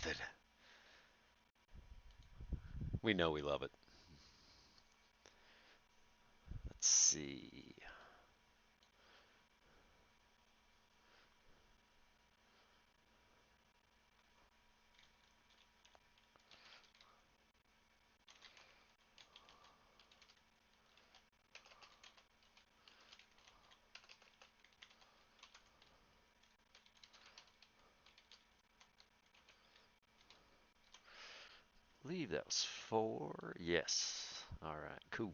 with it. We know we love it. Let's see. I believe that was 4. Yes. All right. Cool.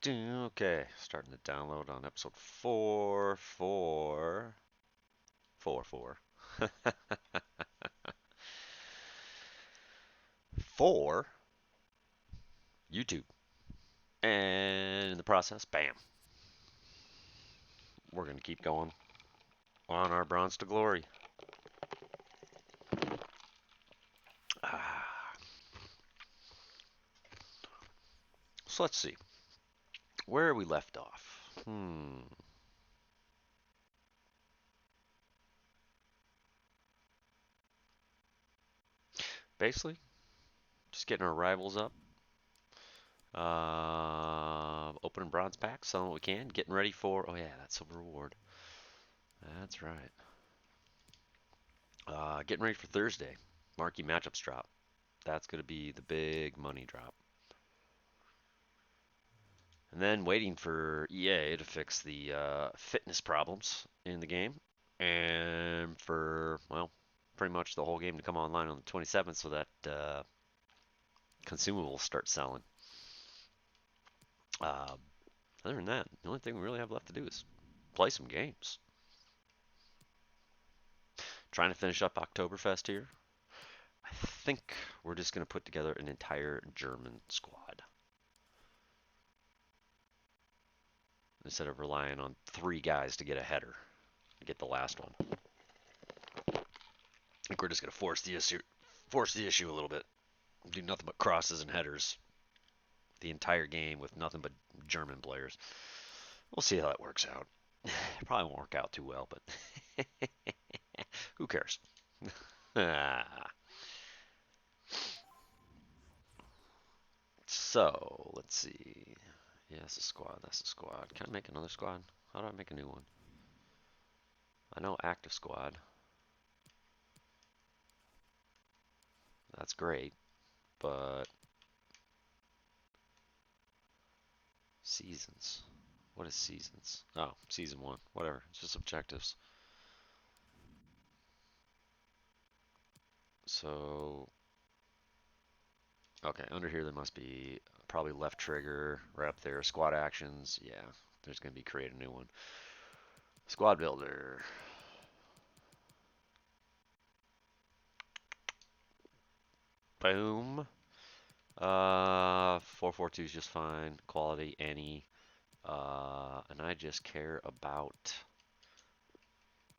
Okay, starting the download on episode 4, 4 for YouTube. And in the process, bam, we're going to keep going on our bronze to glory. Ah. So let's see. Where are we left off? Basically, just getting our rivals up. Opening bronze packs, selling what we can. Getting ready for, oh yeah, that's a reward. That's right. Getting ready for Thursday. Marquee matchups drop. That's going to be the big money drop. And then waiting for EA to fix the fitness problems in the game. And for, well, pretty much the whole game to come online on the 27th so that consumables start selling. Uh, Other than that, the only thing we really have left to do is play some games. Trying to finish up Oktoberfest here. I think we're just going to put together an entire German squad instead of relying on 3 guys to get a header, to get the last one. I think we're just going to force the issue a little bit. Do nothing but crosses and headers the entire game with nothing but German players. We'll see how that works out. Probably won't work out too well, but who cares? So, let's see. Yeah, that's a squad. That's a squad. Can I make another squad? How do I make a new one? I know active squad. That's great, but seasons. What is seasons? Oh, season 1. Whatever. It's just objectives. So, okay, under here there must be probably left trigger right up there. Squad actions. Yeah, there's going to be create a new one. Squad builder. Boom. 442 is just fine. Quality, any. And I just care about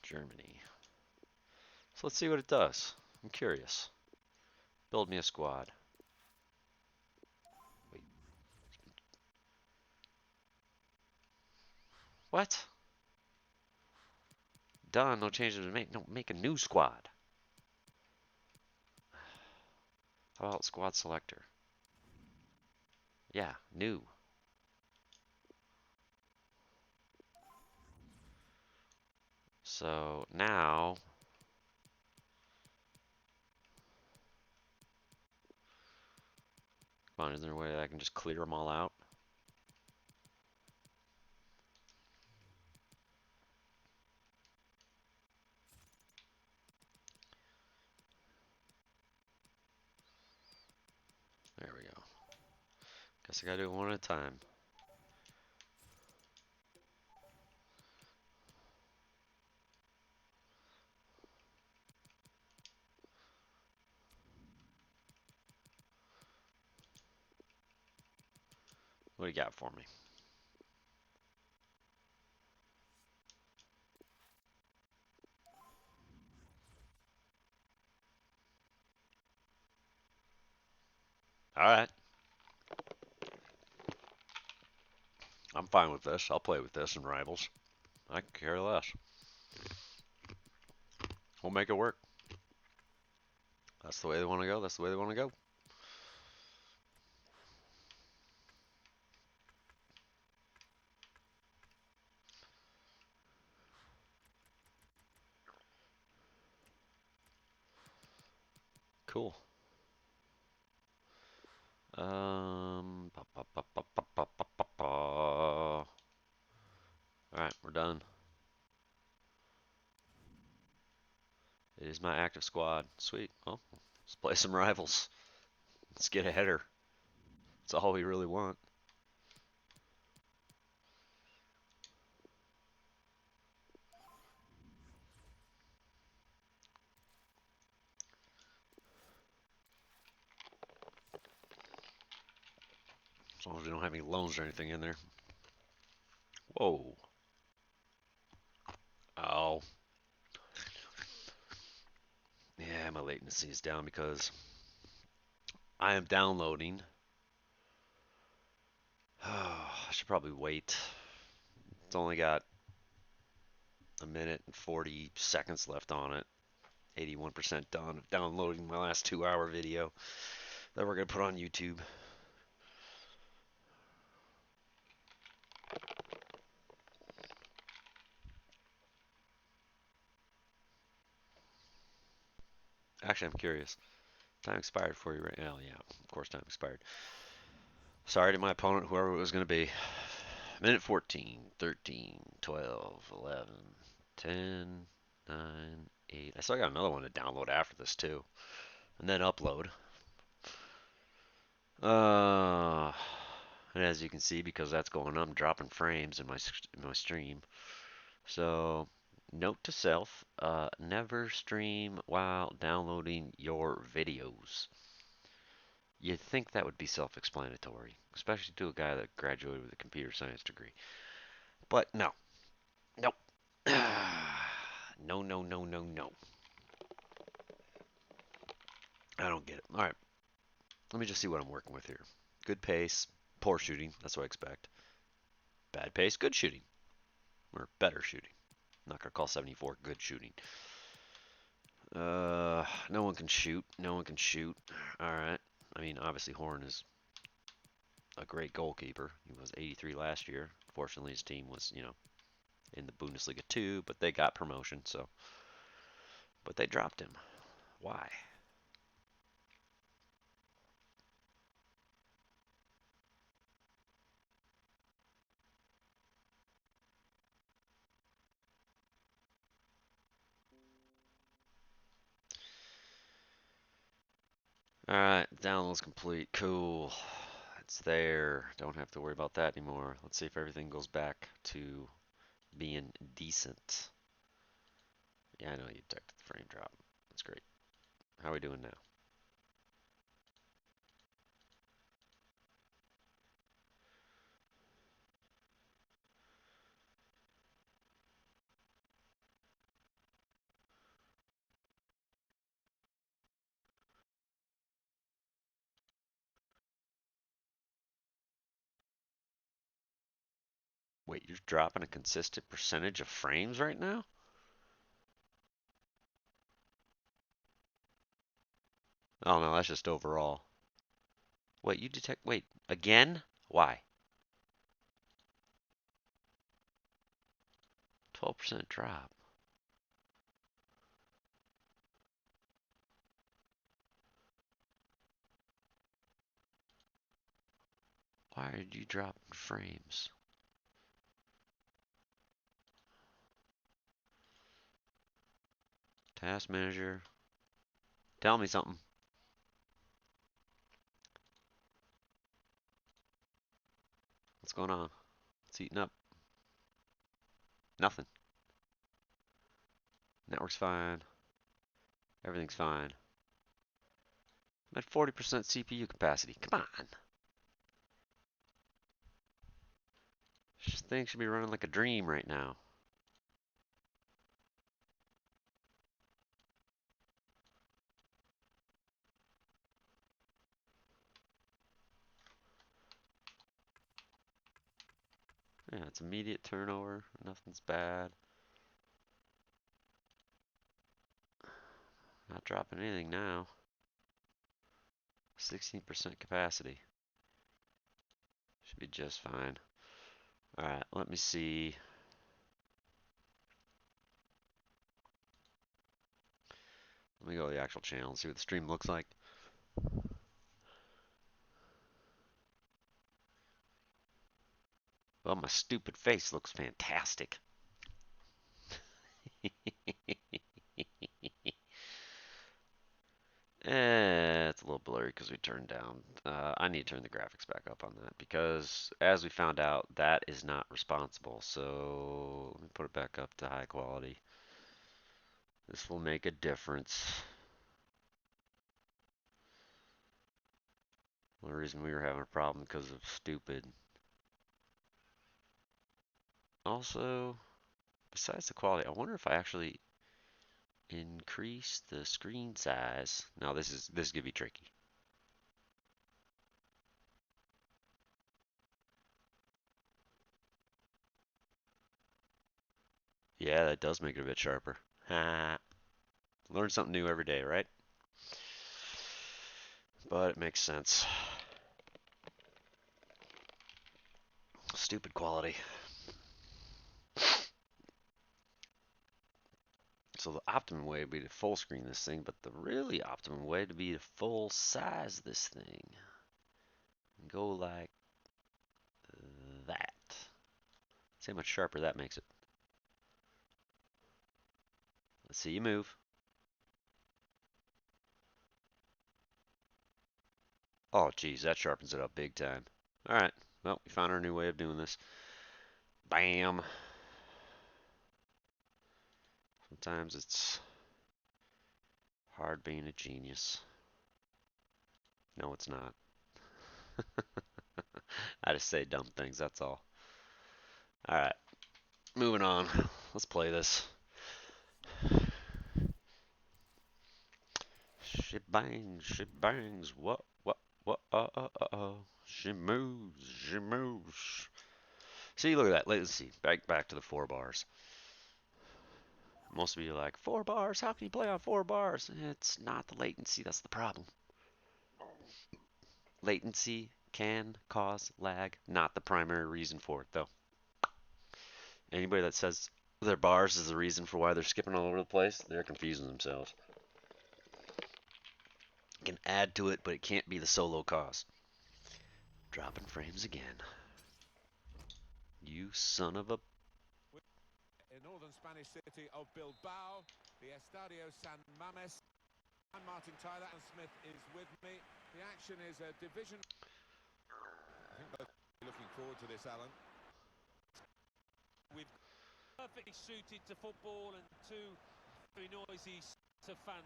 Germany. So let's see what it does. I'm curious. Build me a squad. Wait. What? Done. No changes to make. No, make a new squad. How about squad selector? Yeah, new. So now, come on, is there a way that I can just clear them all out? There we go. Guess I gotta do it one at a time. What do you got for me? All right. I'm fine with this. I'll play with this in Rivals. I can care less. We'll make it work. That's the way they want to go. That's the way they want to go. Cool. All right, we're done. It is my active squad. Sweet. Well, let's play some Rivals. Let's get a header. That's all we really want. As long as we don't have any loans or anything in there. Whoa. Oh. Yeah, my latency is down because I am downloading. I should probably wait. It's only got a minute and 40 seconds left on it. 81% done of downloading my last 2-hour video that we're going to put on YouTube. Actually, I'm curious. Time expired for you right now. Yeah, of course time expired. Sorry to my opponent, whoever it was going to be. Minute 14, 13, 12, 11, 10, 9, 8. I still got another one to download after this too. And then upload. Uh, and as you can see, because that's going on, I'm dropping frames in my stream. So, note to self, never stream while downloading your videos. You'd think that would be self-explanatory, especially to a guy that graduated with a computer science degree. But no. Nope. No, no, no, no, no. I don't get it. All right. Let me just see what I'm working with here. Good pace, poor shooting. That's what I expect. Bad pace, good shooting. Or better shooting. I'm not going to call 74 good shooting. No one can shoot. No one can shoot. All right. I mean, obviously Horn is a great goalkeeper. He was 83 last year. Fortunately, his team was, in the Bundesliga too, but they got promotion, so. But they dropped him. Why? Alright, download's complete. Cool. It's there. Don't have to worry about that anymore. Let's see if everything goes back to being decent. Yeah, I know you detected the frame drop. That's great. How are we doing now? Wait, you're dropping a consistent percentage of frames right now? Oh no, that's just overall. Wait, you detect. Wait, again? Why? 12% drop. Why did you drop frames? Task manager. Tell me something. What's going on? It's eating up. Nothing. Network's fine. Everything's fine. I'm at 40% CPU capacity. Come on. This thing should be running like a dream right now. Yeah, it's immediate turnover. Nothing's bad. Not dropping anything now. 16% capacity. Should be just fine. Alright, let me see. Let me go to the actual channel and see what the stream looks like. Well, my stupid face looks fantastic. It's a little blurry because we turned down. I need to turn the graphics back up on that because, as we found out, that is not responsible. So let me put it back up to high quality. This will make a difference. The reason we were having a problem because of stupid. Also, besides the quality, I wonder if I actually increase the screen size. Now this could be tricky. Yeah, that does make it a bit sharper. Ha. Learn something new every day, right? But it makes sense. Stupid quality. So the optimum way would be to full screen this thing, but the really optimum way to be to full size this thing. And go like that. See how much sharper that makes it. Let's see you move. Oh, geez, that sharpens it up big time. All right, well, we found our new way of doing this. Bam. Sometimes it's hard being a genius. No, it's not. I just say dumb things, that's all. All right, moving on. Let's play this. She bangs, she moves. See, look at that. Let's see. Back to the 4 bars. Most of you are like, 4 bars? How can you play on 4 bars? It's not the latency that's the problem. Latency can cause lag, not the primary reason for it, though. Anybody that says their bars is the reason for why they're skipping all over the place, they're confusing themselves. It can add to it, but it can't be the solo cause. Dropping frames again. You son of a... In northern Spanish city of Bilbao, the Estadio San Mames. I'm Martin Tyler and Smith is with me. The action is a division. I think both are looking forward to this, Alan. We've perfectly suited to football and too very noisy to fan.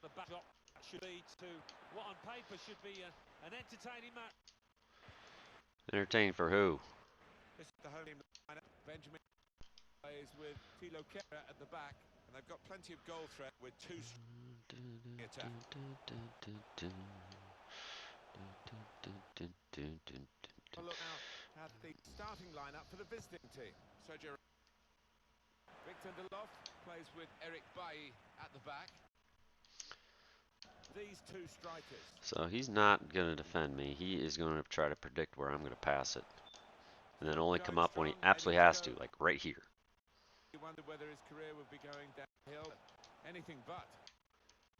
The backdrop should lead to what on paper should be an entertaining match. Entertaining for who? This is the home team lineup. Benjamin plays with Tilo Kera at the back, and they've got plenty of goal threat with two attack. Look now at the starting lineup for the visiting team. Sergio Victor Delov plays with Eric Bailly at the back. These two strikers. So he's not going to defend me. He is going to try to predict where I'm going to pass it. And then only come up when he absolutely has to, like right here. He wondered whether his career would be going downhill. Anything but.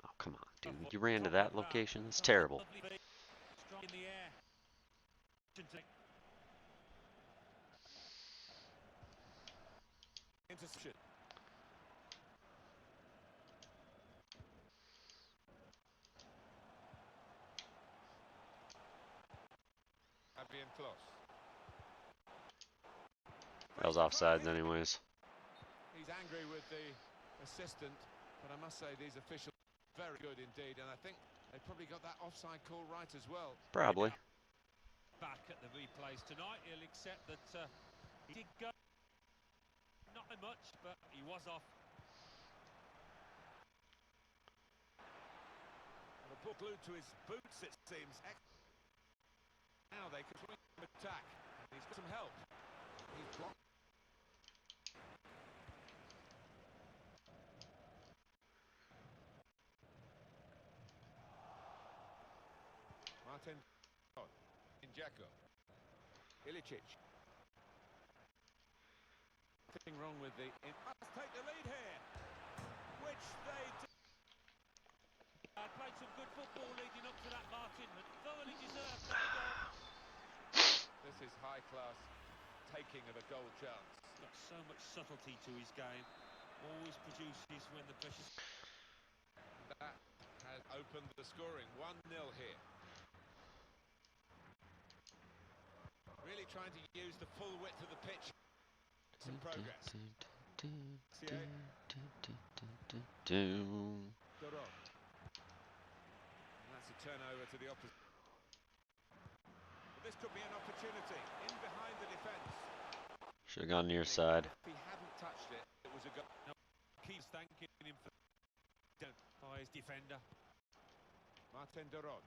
Oh, come on, dude. You ran to that location? That's terrible. Strong in the air. Interception. Fabian Klos. That was offsides anyways. He's angry with the assistant, but I must say these officials are very good indeed, and I think they probably got that offside call right as well. Probably. Back at the replays tonight, he'll accept that He did go, not by much, but he was off. The ball glued to his boots, it seems. Now they can swing the attack. He's got some help. He's blocked. Martin Injeko. Ilicic. Nothing wrong with the... Must take the lead here. Which they do. Played some good football leading up to that, Martin, and thoroughly deserved that goal. This is high-class taking of a goal chance. He's got so much subtlety to his game. Always produces when the pressure's... That has opened the scoring. 1-0 here. Really trying to use the full width of the pitch. Some progress. Doron. That's a turnover to the opposite. But this could be an opportunity. In behind the defence. Should have gone near side. If he hadn't touched it, it was a goal. No, keeps thanking him for by his defender. Martin Doron.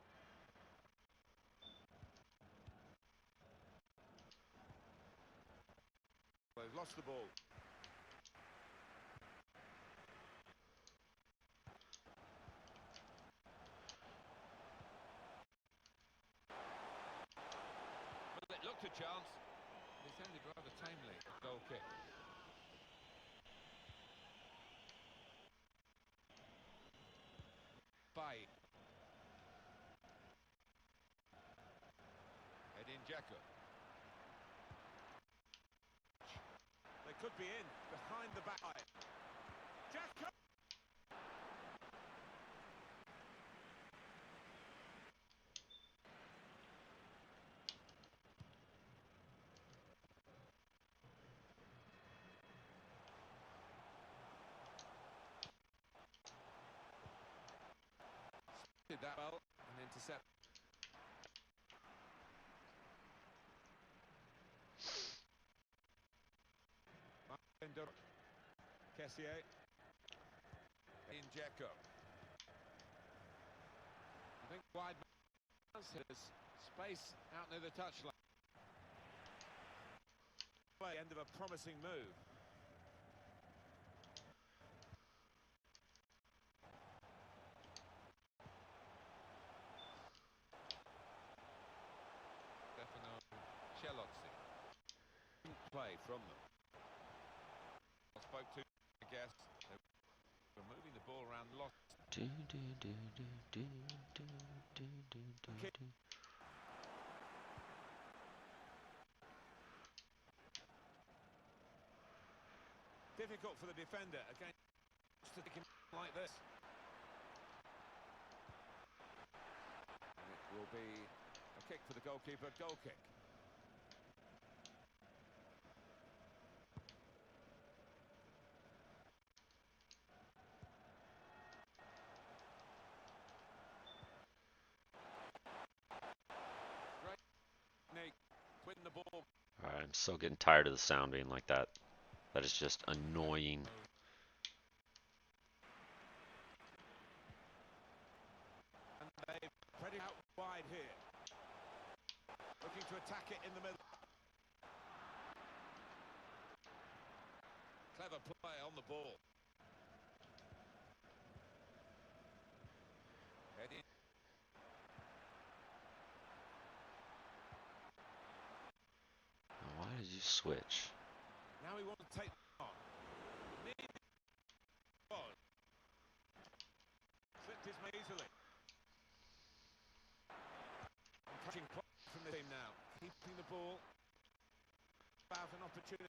Well, they've lost the ball. Well, it looked a chance. It's ended rather tamely. Goal kick. Bay. Edin Dzeko. They could be in behind the back line. Dzeko. Did that well and intercept. Martin Doron. Kessier. In Dzeko. I think wide there's space out near the touchline. End of a promising move. Chelotzi. Play from them. I spoke to, I guess, they were moving the ball around, lost. Difficult for the defender against to take him like this. And it will be a kick for the goalkeeper, goal kick. Win the ball. Alright, I'm so getting tired of the sound being like that. That is just annoying. And they spread it out wide here. Looking to attack it in the middle. Clever play on the ball. Eddie. Why did you switch? Now we want to take on. Slipped his way easily. Touching from the team now. Keeping the ball. About an opportunity.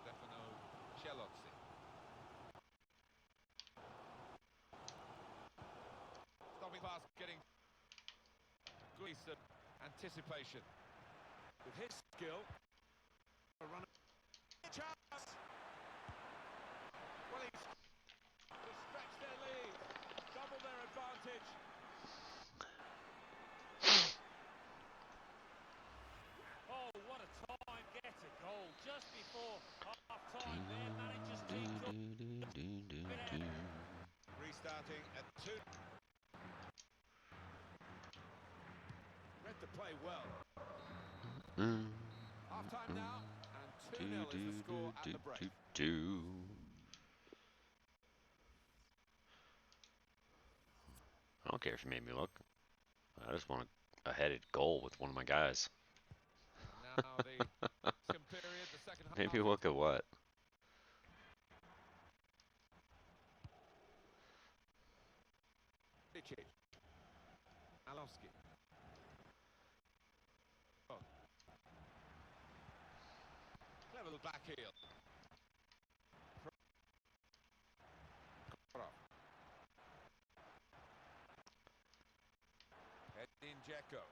Stefano Chelotzi. Stopping pass, getting Greece anticipation. With his skill, a run. Chance. Well, he's to stretch their lead, double their advantage. sitting at 2. Read the play well. Half-time now, and 2-0 is the score at the break. I don't care if you made me look. I just want a headed goal with one of my guys. And now the second period, the second half. Maybe look at what? Alowski. Oh. Clever little back heel. Edin Dzeko.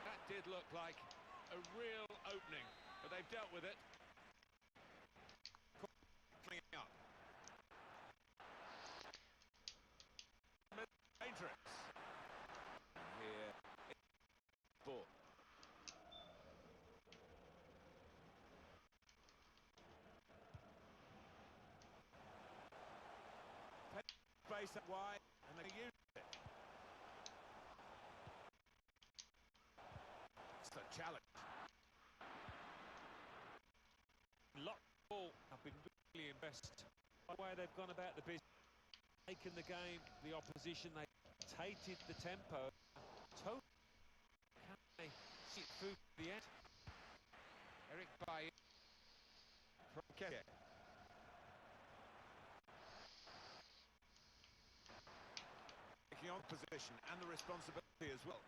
That did look like a real opening, but they've dealt with it. Cleaning up. Dangerous. Here, ball. Space that wide, and they use it. It's a challenge. Lot of ball. I've been really impressed by the way they've gone about the business, taken the game, the opposition. They dictated the tempo. Totally. Can they see it through to the end? Eric Bailly. Taking on position and the responsibility as well.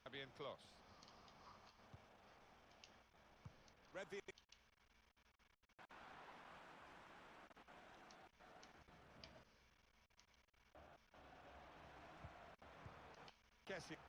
Fabian Klos. Read the... Kessie.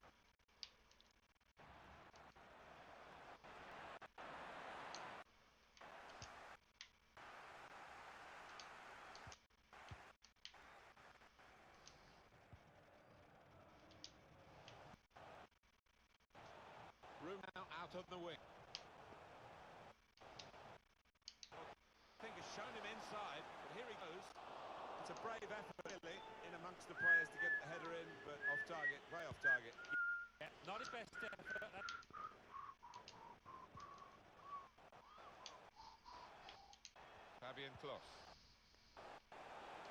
Room now out of the wing. I think has shown him inside, but here he goes. It's a brave effort, really, in amongst the players to get the header in, but off target, way off target. Yeah, not his best effort. Fabian Klos.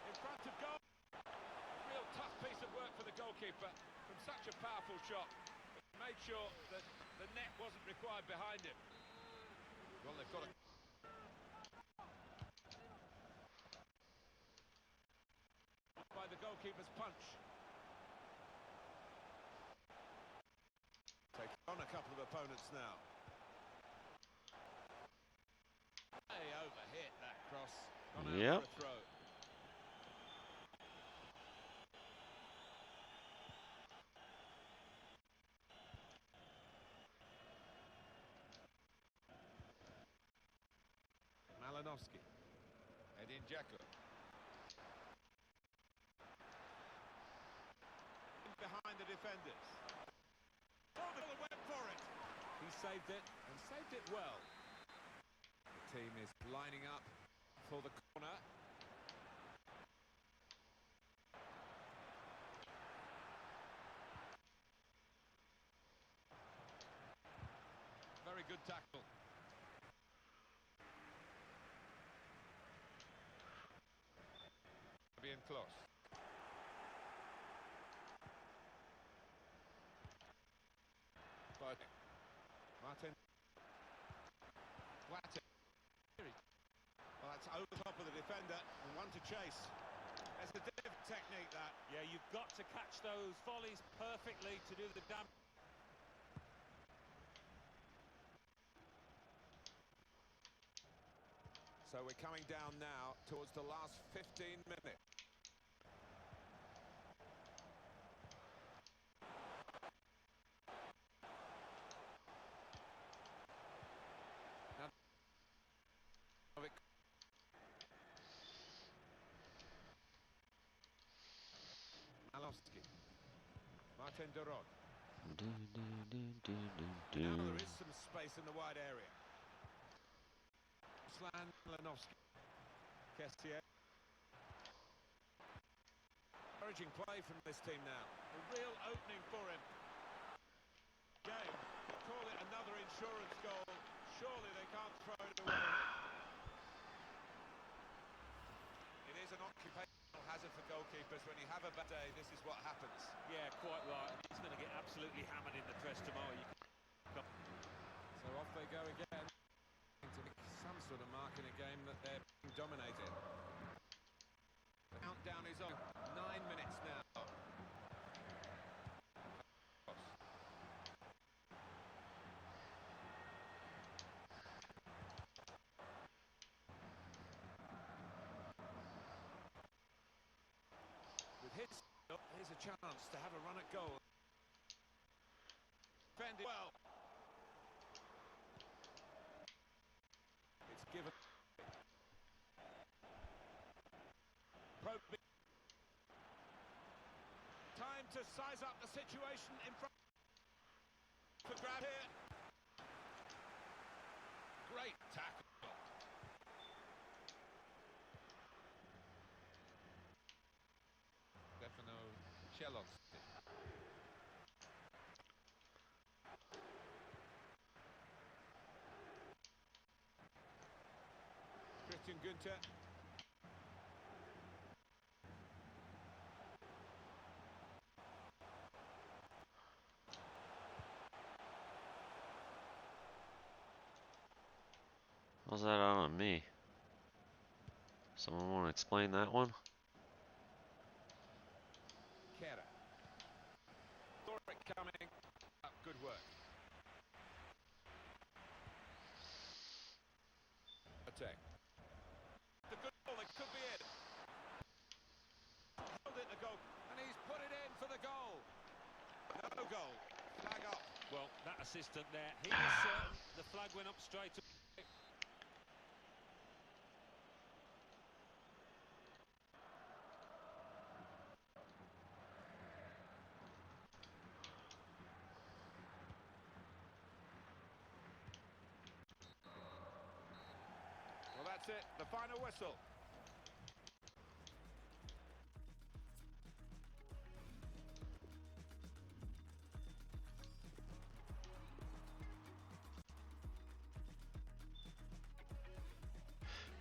In front of goal. A real tough piece of work for the goalkeeper from such a powerful shot. He made sure that the net wasn't required behind him. Well, they've got a... by the goalkeeper's punch. Take on a couple of opponents now. They overhit that cross. Gone out for a throw. Malinowski. Edin Dzeko. Behind the defenders. Oh, went for it. He saved it, and saved it well. The team is lining up for the corner. Very good tackle. Fabian Klos. Martin. Watter. Well, that's over top of the defender and one to chase. It's a different technique, that. Yeah, you've got to catch those volleys perfectly to do the damage. So we're coming down now towards the last 15 minutes. Malinowski. Martin de Rod. Now there is some space in the wide area. Ruslan Malinowski. Kessier. Encouraging play from this team now. A real opening for him. Game. Call it another insurance goal. Surely they can't throw it away. It is an occupational hazard for goalkeepers. When you have a bad day, this is what happens. Yeah, quite right. He's going to get absolutely hammered in the press tomorrow. So off they go again. To make some sort of mark in a game that they're being dominated. The countdown is on. 9 minutes now. With his up, here's a chance to have a run at goal. Defended well. It's given. Probing. Time to size up the situation in front. For grab here. Great tackle. Stefano Chelotti. Christian Günther. How's that out on me? Someone want to explain that one? Kera. Saw it coming. Good work. Attack. The good ball, it could be it. Held it the goal, and he's put it in for the goal. No goal. Flag up. Well, that assistant there, he was certain the flag went up straight away. Well, that's it. The final whistle.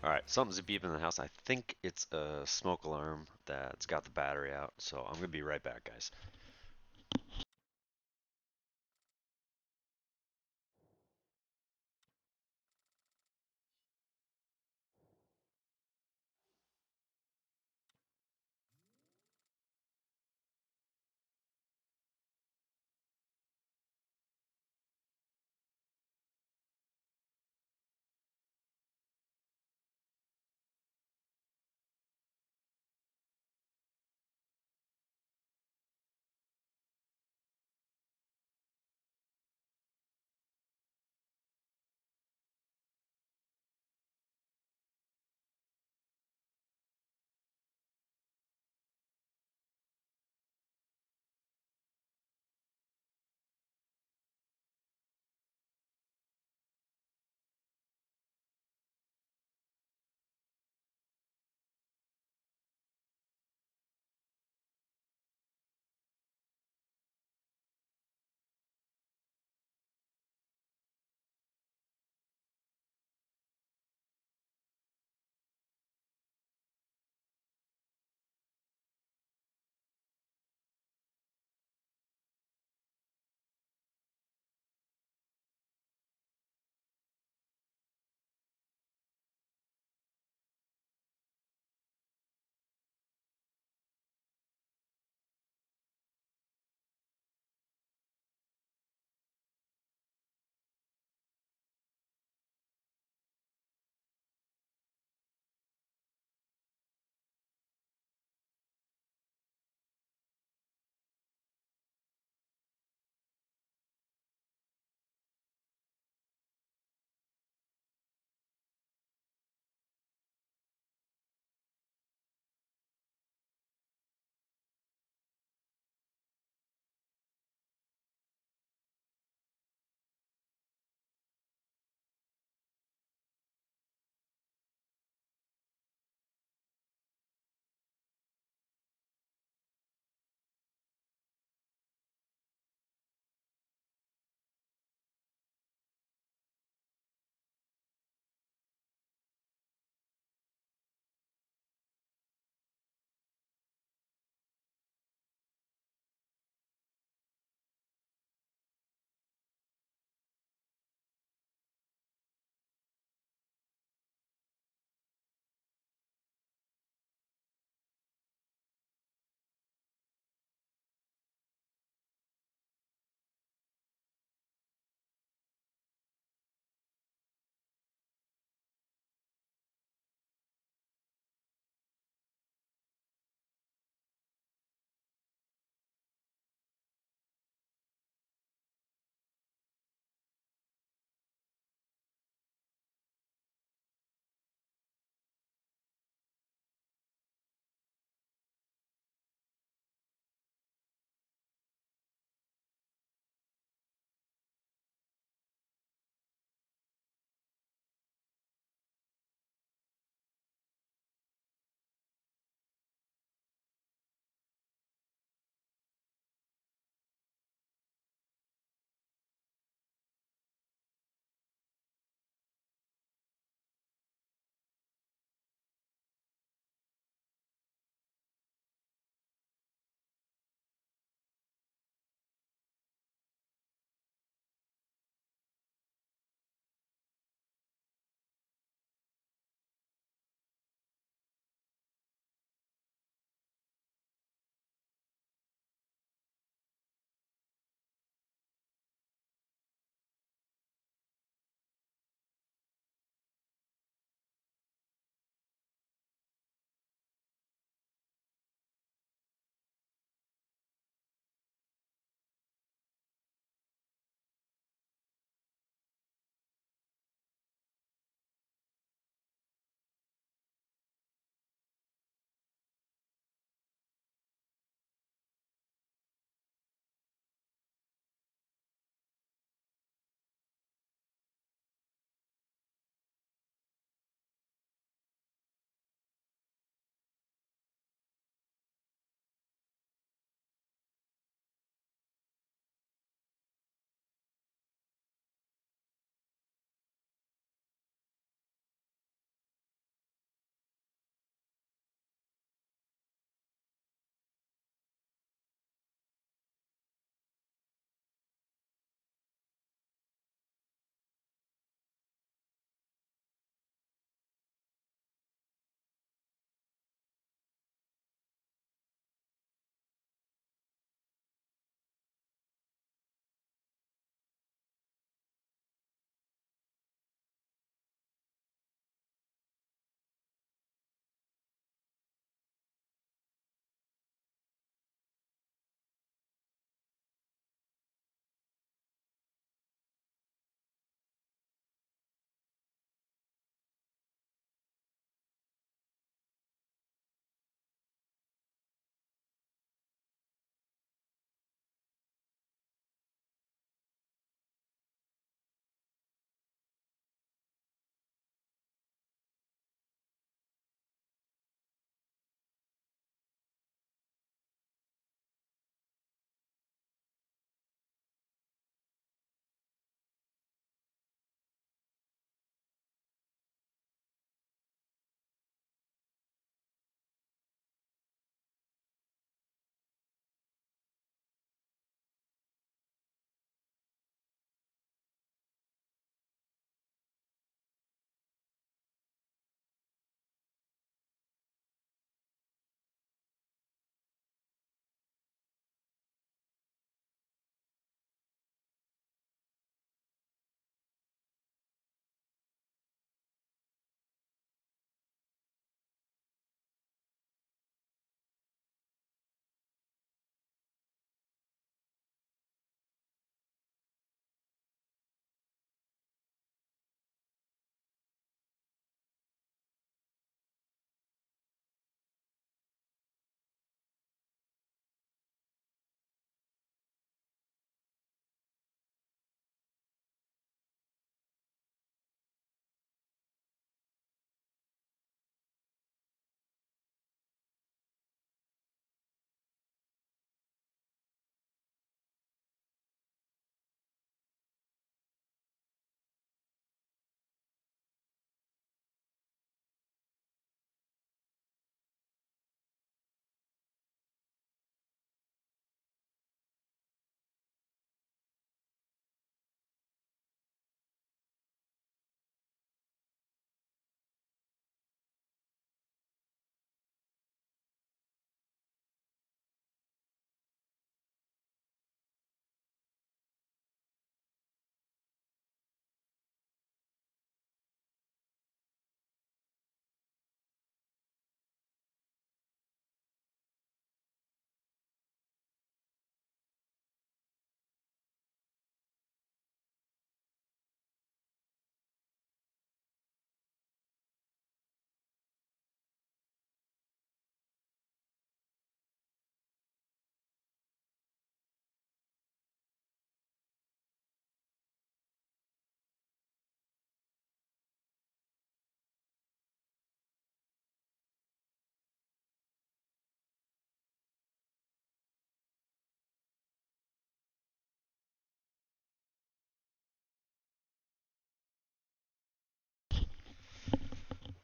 Alright, something's beeping in the house. I think it's a smoke alarm that's got the battery out, so I'm going to be right back, guys.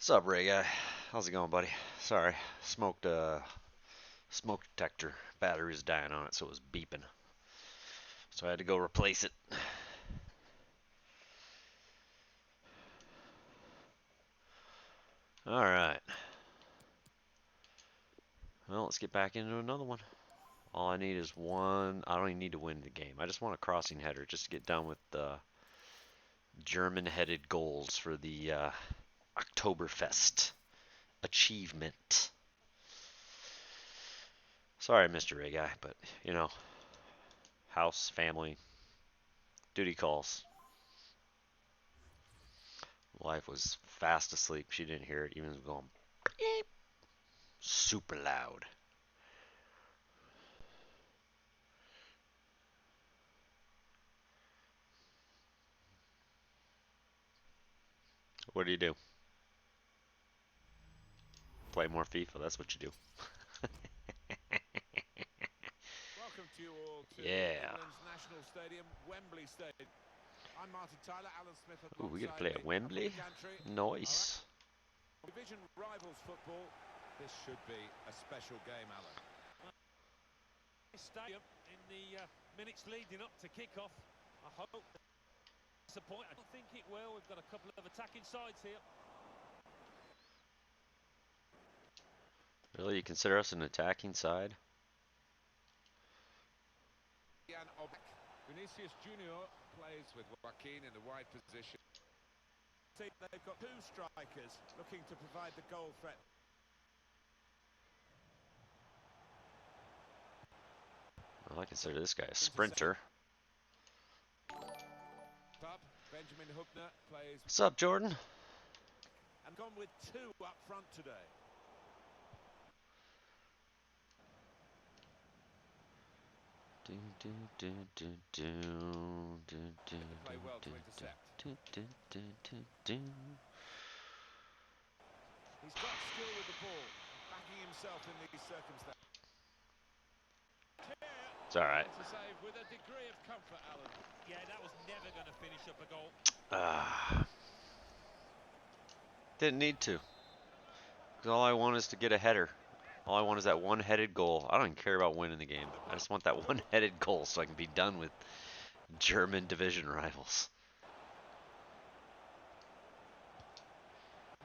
What's up, Ray guy? How's it going, buddy? Sorry, smoked smoke detector battery was dying on it, so it was beeping. So I had to go replace it. All right. Well, let's get back into another one. All I need is one. I don't even need to win the game. I just want a crossing header just to get done with the German-headed goals for the Oktoberfest achievement. Sorry, Mr. Ray guy, but you know, house, family, duty calls. Wife was fast asleep. She didn't hear it, even was going beep, super loud. What do you do? Play more FIFA. That's what you do. Welcome to you all to Yeah. England's National Stadium, Wembley Stadium. I'm Martin Tyler, Alan Smith Ooh, we gonna alongside play me at up in Wembley. the gantry. Nice. Division rivals football. This should be a special game, Alan. Stadium in the minutes leading up to kick-off. I hope disappoint. I don't think it will. We've got a couple of attacking sides here. Really, you consider us an attacking side? Vinicius Junior plays with Joaquin in the wide position. They've got two strikers looking to provide the goal threat. Well, I consider this guy a sprinter. Benjamin Hubner plays. What's up, Jordan? And gone with two up front today. Play well to intercept. He's got skill with the ball, backing himself in these circumstances. It's all right. To save with a degree of comfort, Alan. Yeah, that was never going to finish up a goal. Didn't need to. Because all I want is to get a header. All I want is that one-headed goal. I don't even care about winning the game. I just want that one-headed goal so I can be done with German division rivals.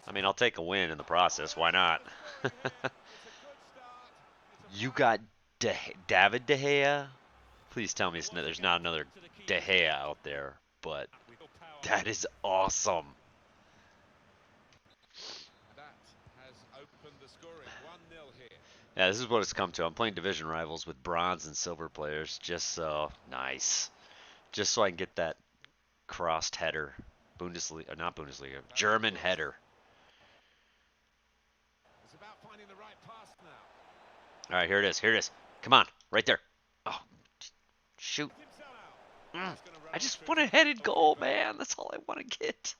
I mean, I'll take a win in the process. Why not? You got David De Gea? Please tell me there's not another De Gea out there, but that is awesome. That has opened the scoring 1-0 here. Yeah, this is what it's come to. I'm playing division rivals with bronze and silver players just so nice. Just so I can get that crossed header. Bundesliga, not Bundesliga, German header. It's about finding the right pass now. All right, here it is. Here it is. Come on, right there. Oh, shoot. I just want a headed goal, man. That's all I want to get.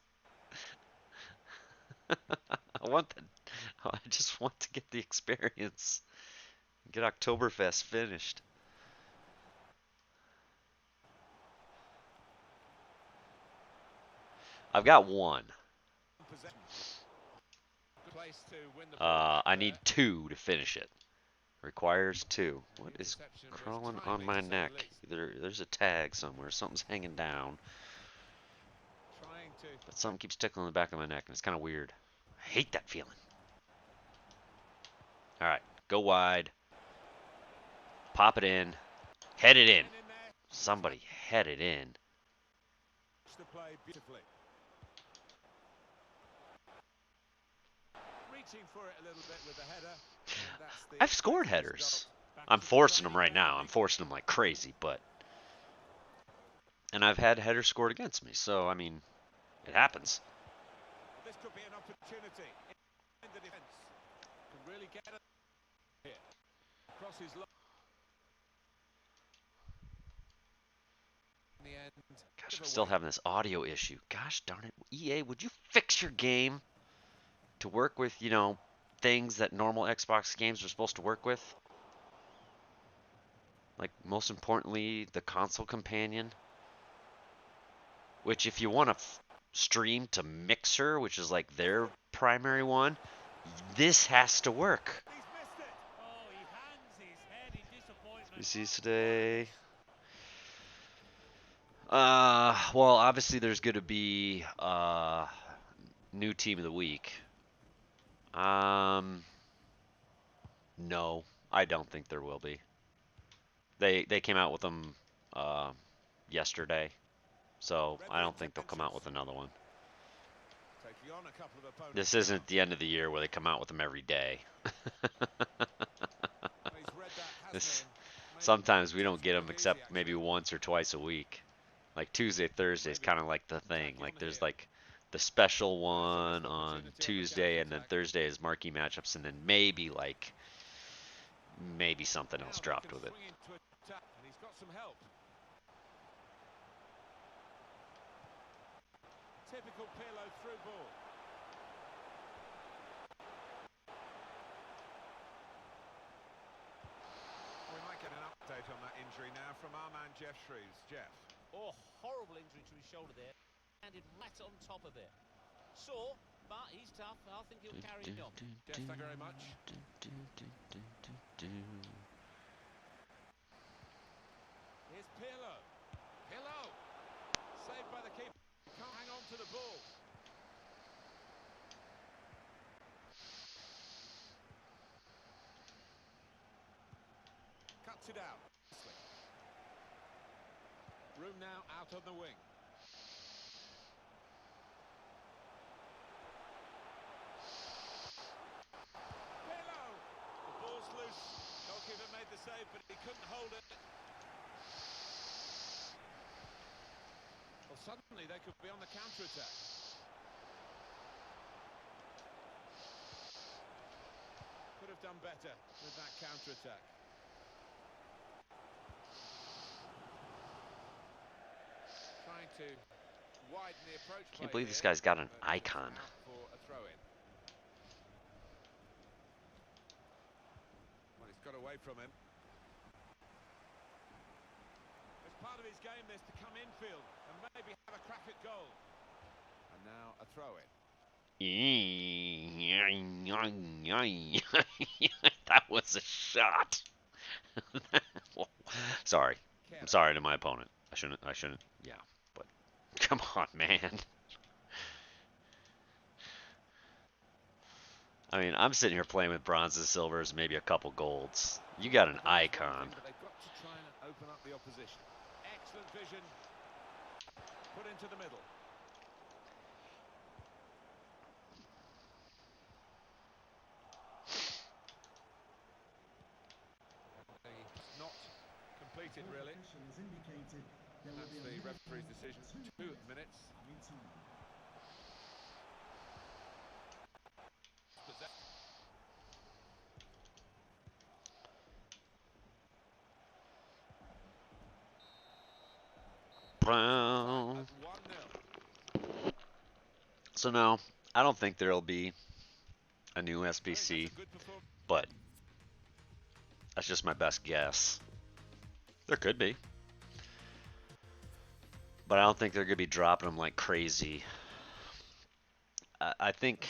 I just want to get the experience. Get Oktoberfest finished. I've got one. I need two to finish it. Requires two. What is crawling on my neck? There's a tag somewhere. Something's hanging down. But something keeps tickling the back of my neck, and it's kind of weird. I hate that feeling. All right, go wide. Pop it in. Head it in. Somebody head it in. I've scored headers. I'm forcing them right now. I'm forcing them like crazy, but... And I've had headers scored against me, so, I mean, it happens. This could be an opportunity in the defense. Can really get it here. Across his line. In the end. Gosh, I'm still having this audio issue. Gosh darn it. EA, would you fix your game to work with, you know, things that normal Xbox games are supposed to work with? Like, most importantly, the console companion. Which, if you want to stream to Mixer, which is like their primary one, this has to work. He's missed it. Oh, he hangs his head in disappointment. Species today. Well, obviously there's going to be new team of the week. No, I don't think there will be. They came out with them yesterday, so I don't think they'll come out with another one. Taking on a couple of opponents. This isn't the end of the year where they come out with them every day. He's read that, hasn't This, he? Maybe sometimes we don't it's get a them bit except easy, maybe actually. once or twice a week. Like Tuesday, Thursday is Maybe kind of like the thing. attacking Like on there's here. like the special That's a missed one on opportunity on the Tuesday, and then counter-attack. Thursday is marquee matchups, and then maybe like maybe something else Now they dropped can with it. swing into attack, and he's got some help. Typical Pirlo through ball. We might get an update on that injury now from our man Jeff Shreves. Jeff. Oh, horrible injury to his shoulder there. Landed right on top of it. Sore, but he's tough. I think he'll carry on. Jeff, thank you very much. Here's Pirlo. Pirlo. Saved by the keeper. Can't hang on to the ball. Cuts it out. Room now out on the wing. Pirlo. The ball's loose. Goalkeeper made the save, but he couldn't hold it. Well, suddenly they could be on the counter-attack. Could have done better with that counter-attack. Trying to widen the approach. Can't believe this guy's got an icon. Out for a throw-in. Well, he's got away from him. As part of his game, there's to come infield and maybe have a crack at goal. And now a throw-in. That was a shot. Sorry. I'm sorry to my opponent. I shouldn't. Yeah, but come on, man. I mean, I'm sitting here playing with bronzes, silvers, maybe a couple golds. You got an icon. But they've got to try and open up the opposition. Excellent vision. Put into the middle. It's not completed, really. That's the referee's decision. 2 minutes. Brown. 1-0. So no, I don't think there'll be a new SBC, but that's just my best guess. There could be, but I don't think they're gonna be dropping them like crazy. I think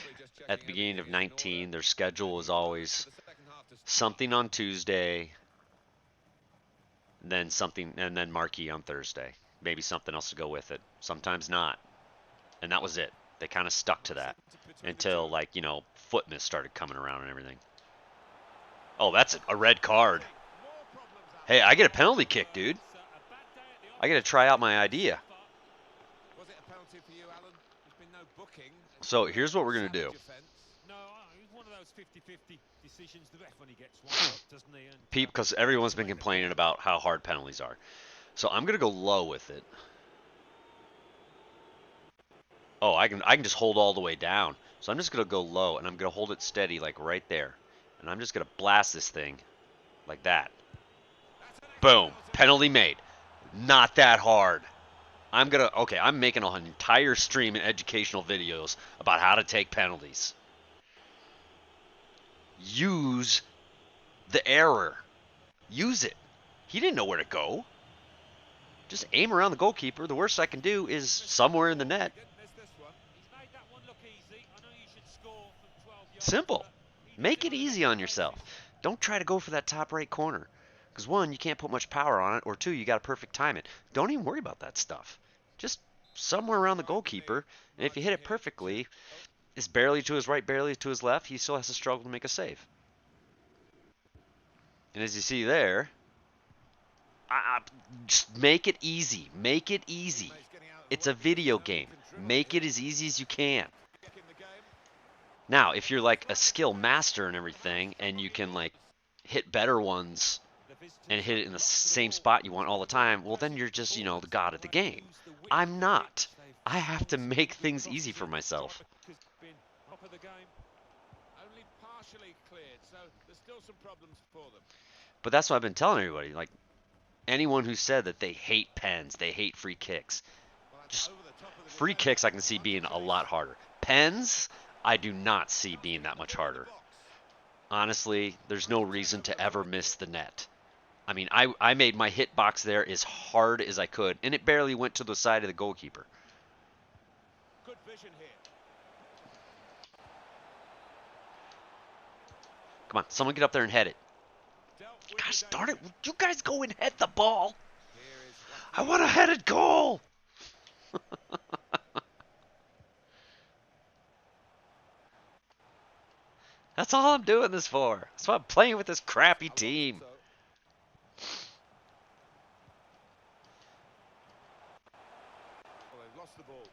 at the beginning of 19, their schedule was always something on Tuesday, then something, and then marquee on Thursday. Maybe something else to go with it. Sometimes not, and that was it. They kind of stuck to that until, like, you know, foot mist started coming around and everything. Oh, that's a red card. Hey, I get a penalty kick, dude. I get to try out my idea. Was it a penalty for you, Alan? There's been no booking. So here's what we're going to do. No, it's one of those 50-50 decisions. The ref when he gets one, doesn't he? Peep, because everyone's been complaining about how hard penalties are. So I'm going to go low with it. Oh, I can just hold all the way down. So I'm just going to go low, and I'm going to hold it steady, like right there. And I'm just going to blast this thing like that. Boom. Penalty made. Not that hard. I'm making an entire stream and educational videos about how to take penalties. Use the error. Use it. He didn't know where to go. Just aim around the goalkeeper. The worst I can do is somewhere in the net. Simple. Make it easy on yourself. Don't try to go for that top right corner. Because one, you can't put much power on it, or two, you got to perfect time it. Don't even worry about that stuff. Just somewhere around the goalkeeper, and if you hit it perfectly, it's barely to his right, barely to his left, he still has to struggle to make a save. And as you see there, just make it easy. Make it easy. It's a video game. Make it as easy as you can. Now, if you're like a skill master and everything, and you can like hit better ones and hit it in the same spot you want all the time, well then you're just, the god of the game. I'm not. I have to make things easy for myself. Only partially cleared, so there's still some problems for them. But that's what I've been telling everybody. Like, anyone who said that they hate pens, they hate free kicks, just free kicks I can see being a lot harder. Pens, I do not see being that much harder. Honestly, there's no reason to ever miss the net. I mean, I made my hitbox there as hard as I could, and it barely went to the side of the goalkeeper. Good vision here. Come on, someone get up there and head it. Gosh darn it, would you guys go and head the ball? I want a headed goal! That's all I'm doing this for. That's why I'm playing with this crappy team. Well, they've lost the ball.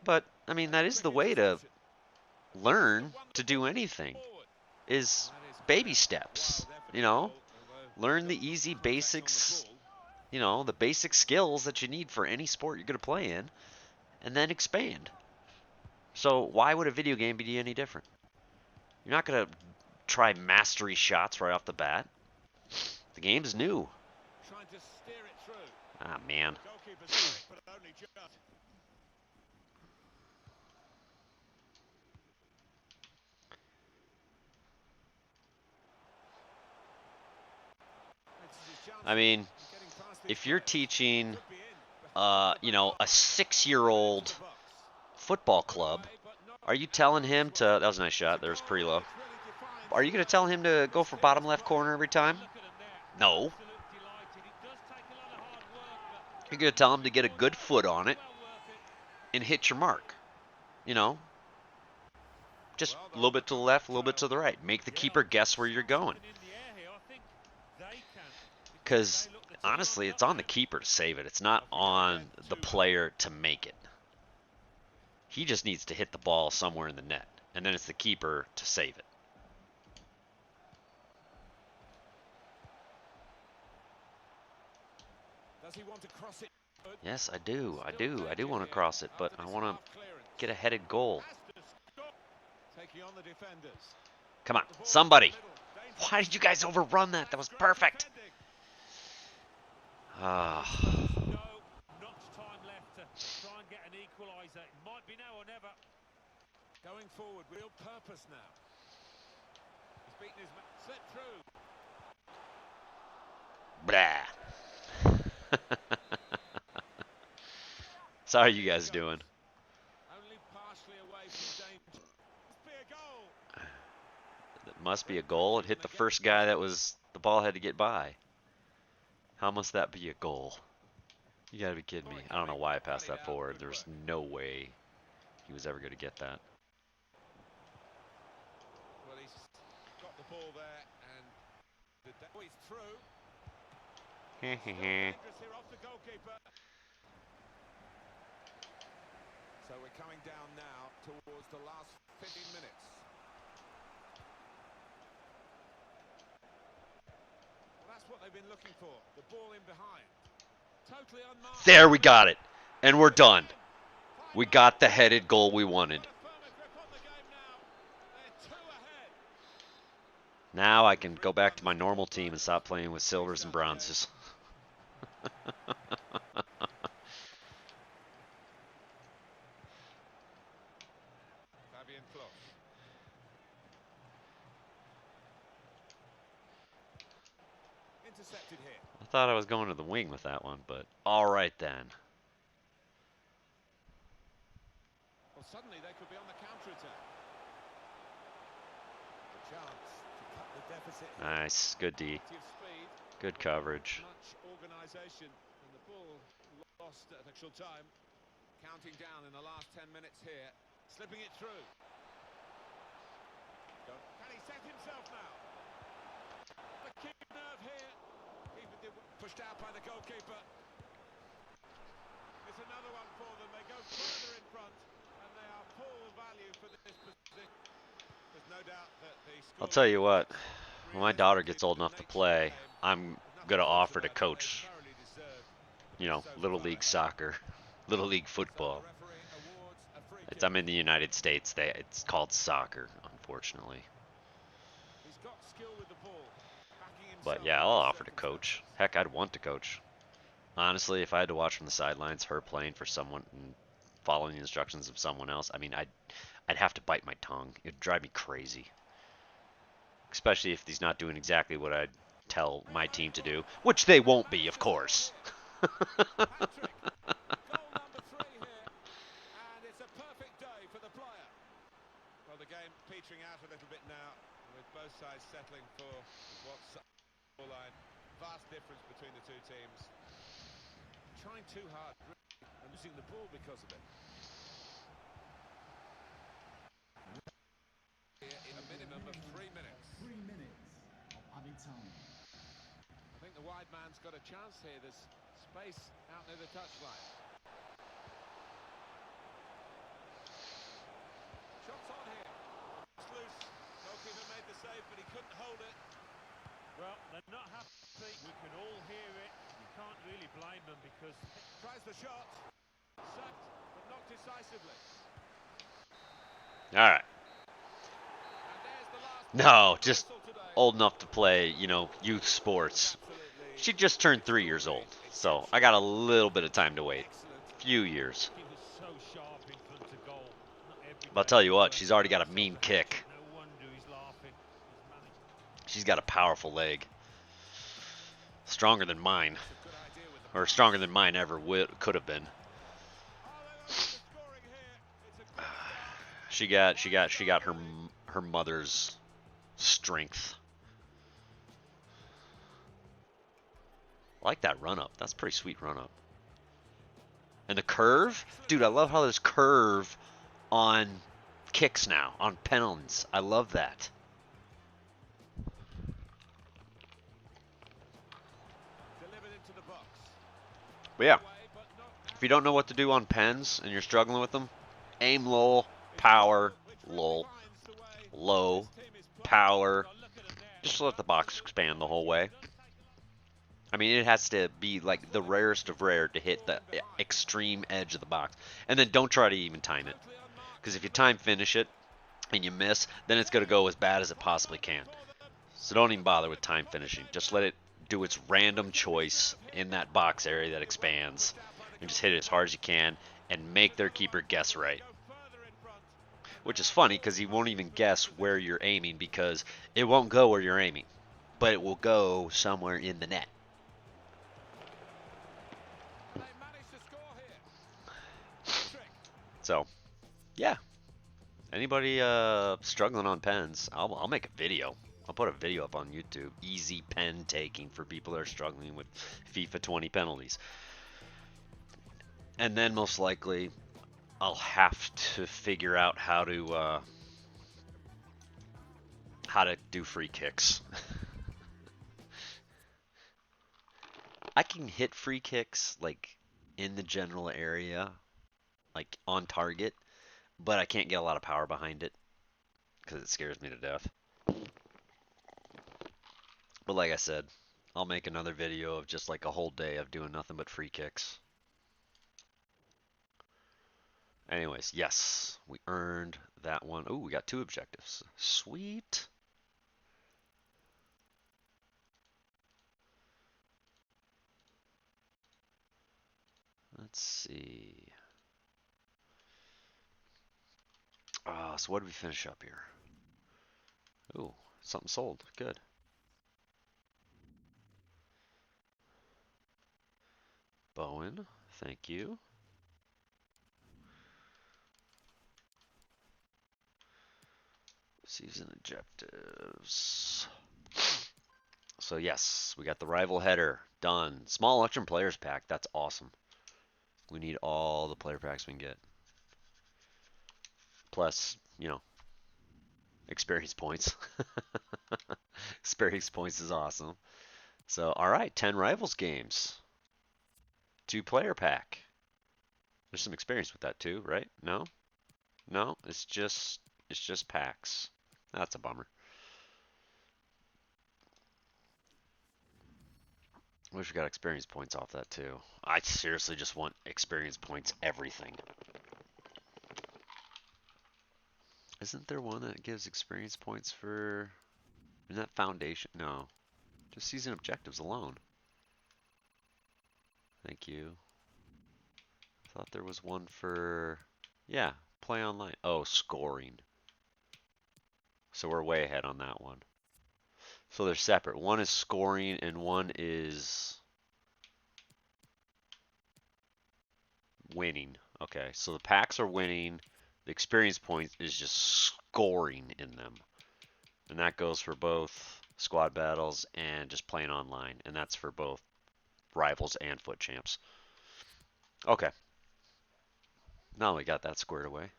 But, I mean, that is the way to learn to do anything, is baby steps, Learn the easy basics, the basic skills that you need for any sport you're going to play in, and then expand. So why would a video game be any different? You're not going to try mastery shots right off the bat. The game's new. Trying to steer it through. Ah, man. But only just. I mean, if you're teaching, a 6-year-old football club, are you telling him to, that was a nice shot, there was pretty low. Are you going to tell him to go for bottom left corner every time? No. You're going to tell him to get a good foot on it and hit your mark. Just a little bit to the left, a little bit to the right. Make the keeper guess where you're going. Because, honestly, it's on the keeper to save it. It's not on the player to make it. He just needs to hit the ball somewhere in the net. And then it's the keeper to save it. Does he want to cross it? Yes, I do. I do want to cross it, but I want to get a headed goal. Taking on the defenders. Come on, somebody. Why did you guys overrun that? That was perfect. Not time left to try and get an equaliser. It might be now or never. Going forward, real purpose now. He's beaten his man. Slip through. Blah. So how are you guys doing? Only partially away from danger. Must be a goal. It must be a goal. It hit the first guy that was the ball had to get by. How must that be a goal? You gotta be kidding me. I don't know why I passed that forward. There's no way he was ever going to get that. Well, he's got the ball there and he's through. Dangerous here off the goalkeeper. So we're coming down now towards the last 15 minutes. Well, that's what they've been looking for. The ball in behind. Totally unmarked. There, we got it. And we're done. We got the headed goal we wanted. Now I can go back to my normal team and stop playing with silvers and bronzes. Intercepted here. I thought I was going to the wing with that one, but all right then. 'Cause they've got the ball there, and the ball is in the middle. All right then. Now I can go back to my normal team and stop playing with silvers and bronzes. I thought I was going to the wing with that one, but all right then. 'Cause they've got the ball there, and the ball is in the middle. Now I can go back to my normal team and stop playing with silvers and bronzes. suddenly they could be on the counter-attack. The chance to cut the deficit here. Nice, good D. Plenty of speed, Good coverage. much organisation, and the ball lost at actual time. Counting down in the last 10 minutes here, slipping it through. Can he set himself now? The key nerve here. Pushed out by the goalkeeper. It's another one for them. They go further in front, and they are full value for this position. There's no doubt that the score. I'll tell you what, when my daughter gets old enough to play, I'm going to offer to coach, you know, Little League soccer, Little League football. I'm in the United States. It's called soccer, unfortunately. He's got skill with the ball. But yeah, I'll offer to coach. Heck, I'd want to coach. Honestly, if I had to watch from the sidelines, her playing for someone and following the instructions of someone else, I mean, I'd have to bite my tongue. It'd drive me crazy. Especially if he's not doing exactly what I'd tell my team to do, which they won't be, of course. Patrick, goal number 3 here, and it's a perfect day for the player. Well, the game petering out a little bit now, with both sides settling for what's line. Vast difference between the two teams. Trying too hard, really, and losing the ball because of it. In a minimum of 3 minutes. 3 minutes of added time. I think the wide man's got a chance here. There's space out near the touchline. Shots on here. It's loose. Goalkeeper made the save, but he couldn't hold it. Well, they're not happy. We can all hear it. You can't really blame them because... Tries the shot. Sacked, but not decisively. All right. And there's the last No, just whistle today. old enough to play, you know, youth sports. She just turned 3 years old, so I got a little bit of time to wait. Few years. He was so sharp in front of goal. Not every But I'll day tell you he what, works she's already got a himself mean out. kick. No wonder he's laughing. He's managed. She's got a powerful leg. Stronger than mine. It's a good idea with the Or stronger than mine ever could have been. Oh, they went for scoring here. It's a good start. She got her mother's strength. I like that run up. That's a pretty sweet run up. And the curve, dude, I love how there's curve on kicks now, on penalties. I love that. Delivered into the box. But yeah, Away, but not if you don't know what to do on pens and you're struggling with them, aim low, power, which really low, finds the way low, this team is playing. power. Oh, look at him there. Just let the box expand the whole way. I mean, it has to be like the rarest of rare to hit the extreme edge of the box. And then don't try to even time it. Totally unmarked. Because if you time finish it and you miss, then it's going to go as bad as it possibly can. So don't even bother with time finishing. Just let it do its random choice in that box area that expands. And just hit it as hard as you can and make their keeper guess right. Go further in front. Which is funny because he won't even guess where you're aiming because it won't go where you're aiming. But it will go somewhere in the net. And they managed to score here. Patrick. So, yeah. Anybody struggling on pens, I'll make a video. I'll put a video up on YouTube. Easy pen taking for people that are struggling with FIFA 20 penalties. And then most likely, I'll have to figure out how to do free kicks. I can hit free kicks like in the general area, like on target, but I can't get a lot of power behind it because it scares me to death. But like I said, I'll make another video of just like a whole day of doing nothing but free kicks. Anyways, yes, we earned that one. Oh, we got 2 objectives. Sweet. Let's see. So what did we finish up here? Ooh, something sold. Good. Bowen, thank you. Season objectives. So yes, we got the rival header done. Small Electrum Players Pack. That's awesome. We need all the player packs we can get. Plus, you know, experience points. Experience points is awesome. So, all right, 10 Rivals games. 2-player pack. There's some experience with that too, right? No? No, it's just packs. That's a bummer. Wish we got experience points off that too. I seriously just want experience points everything. Isn't there one that gives experience points for... Isn't that Foundation? No. Just season objectives alone. Thank you. I thought there was one for... Yeah, play online. Oh, scoring. So we're way ahead on that one. So they're separate. One is scoring and one is winning. Okay, so the packs are winning. The experience point is just scoring in them. And that goes for both squad battles and just playing online. And that's for both rivals and foot champs. Okay. Now we got that squared away.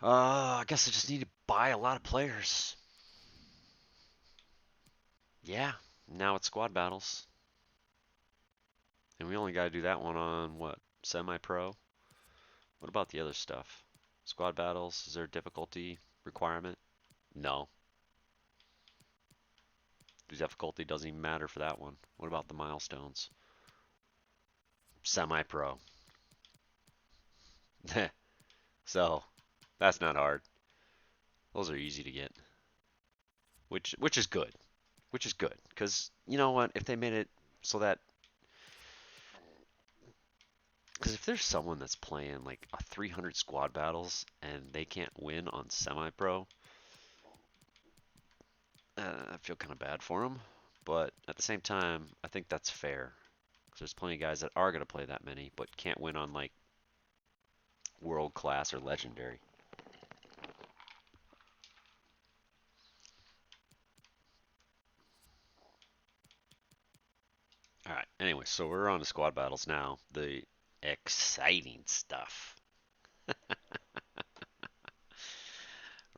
I guess I just need to buy a lot of players. Yeah, now it's squad battles. And we only got to do that one on what? Semi-pro? What about the other stuff? Squad battles, is there a difficulty requirement? No. The difficulty doesn't even matter for that one. What about the milestones? Semi-pro. So, that's not hard. Those are easy to get. Which is good. Which is good. Because, you know what? If they made it so that... Because if there's someone that's playing like a 300 squad battles and they can't win on semi-pro, I feel kind of bad for them. But at the same time, I think that's fair. Because there's plenty of guys that are going to play that many, but can't win on like world class or legendary. All right. Anyway, so we're on to squad battles now. The exciting stuff.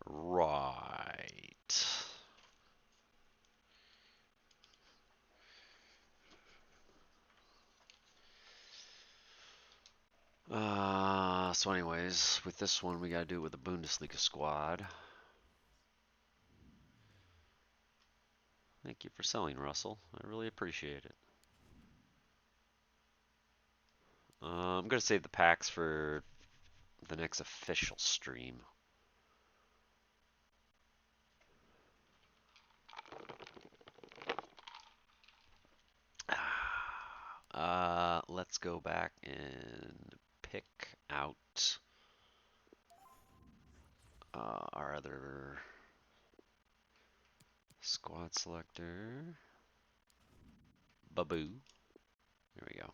Right. So anyways, with this one, we got to do it with the Bundesliga squad. Thank you for selling, Russell. I really appreciate it. I'm going to save the packs for the next official stream. Let's go back and pick out our other squad selector. Baboo. There we go.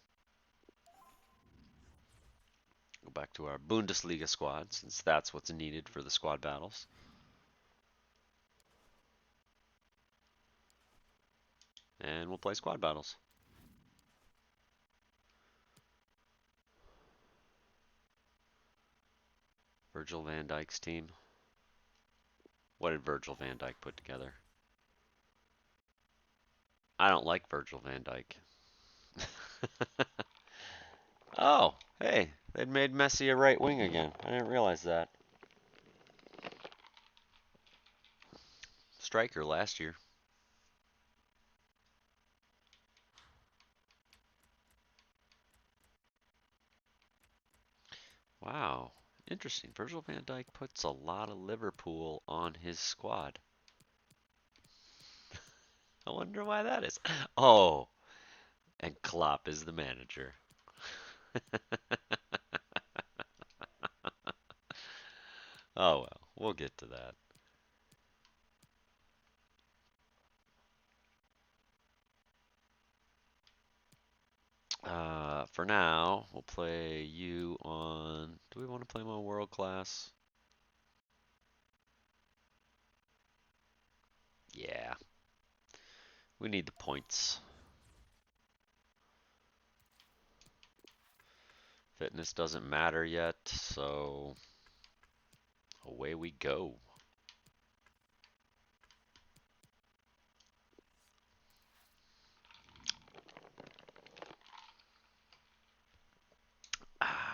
Go back to our Bundesliga squad, since that's what's needed for the squad battles. And we'll play squad battles. Virgil van Dijk's team. What did Virgil van Dijk put together? I don't like Virgil van Dijk. Oh, hey, they'd made Messi a right wing again. I didn't realize that. Striker last year. Wow, interesting. Virgil van Dijk puts a lot of Liverpool on his squad. I wonder why that is. Oh, and Klopp is the manager. Oh well, we'll get to that. For now, we'll play you on... Do we want to play him on World Class? We need the points. Fitness doesn't matter yet, so away we go. Ah.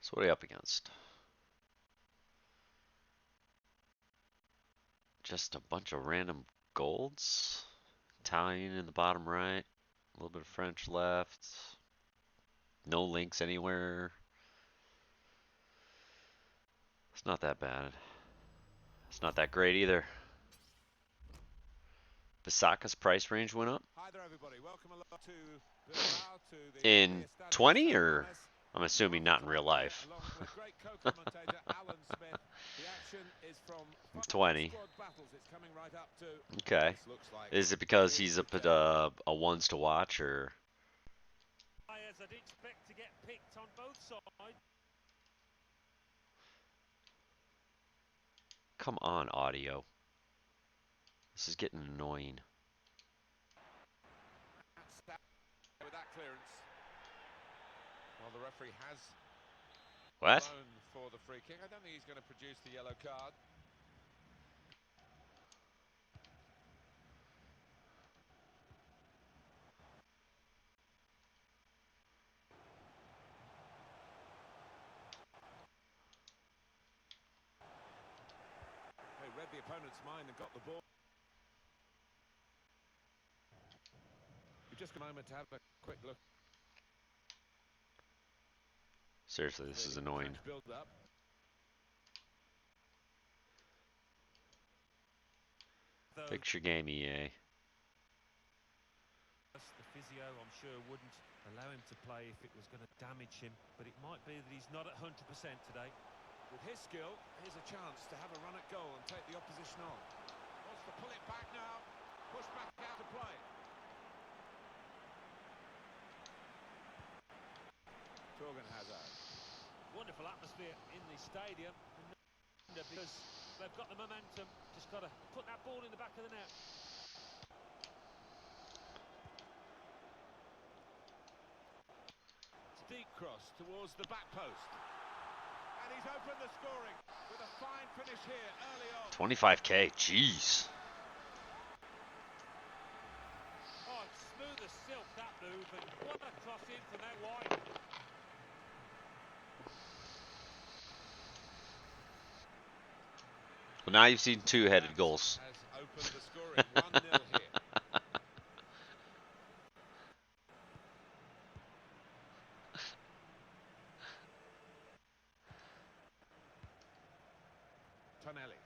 So what are you up against? Just a bunch of random golds. Italian in the bottom right. A little bit of French left. No links anywhere. It's not that bad. It's not that great either. Bisaka's price range went up Hi there, everybody. Welcome along to Bilbao, to the in Estadio 20, San or Mamés. I'm assuming Martin not in real Tyler here, life. along with great co-commentator Alan Smith. The action is from five 20. squad battles. It's coming right up to. Okay. This looks like Is it because really he's good game. a ones to watch, or? Players I'd expect to get picked on both sides. Come on, audio. This is getting annoying. With that clearance. Well, the referee has What? blown for the free kick. I don't think he's going to produce the yellow card. They read the opponent's mind and got the ball. We just got a moment to have a quick look. Seriously, this is annoying. Build up. Fix your game, EA. The physio, I'm sure, wouldn't allow him to play if it was going to damage him, but it might be that he's not at 100% today. With his skill, here's a chance to have a run at goal and take the opposition on. Wants to pull it back now. Push back out to play. Torgan Hazard. Wonderful atmosphere in the stadium because they've got the momentum. Just got to put that ball in the back of the net. Deep cross towards the back post. And he's opened the scoring with a fine finish here early on. 25K, jeez. Oh, it's smooth as silk, that move, and what a cross in from out wide. Well, now you've seen two-headed goals. Has opened the scoring 1-0 here. Tonelli.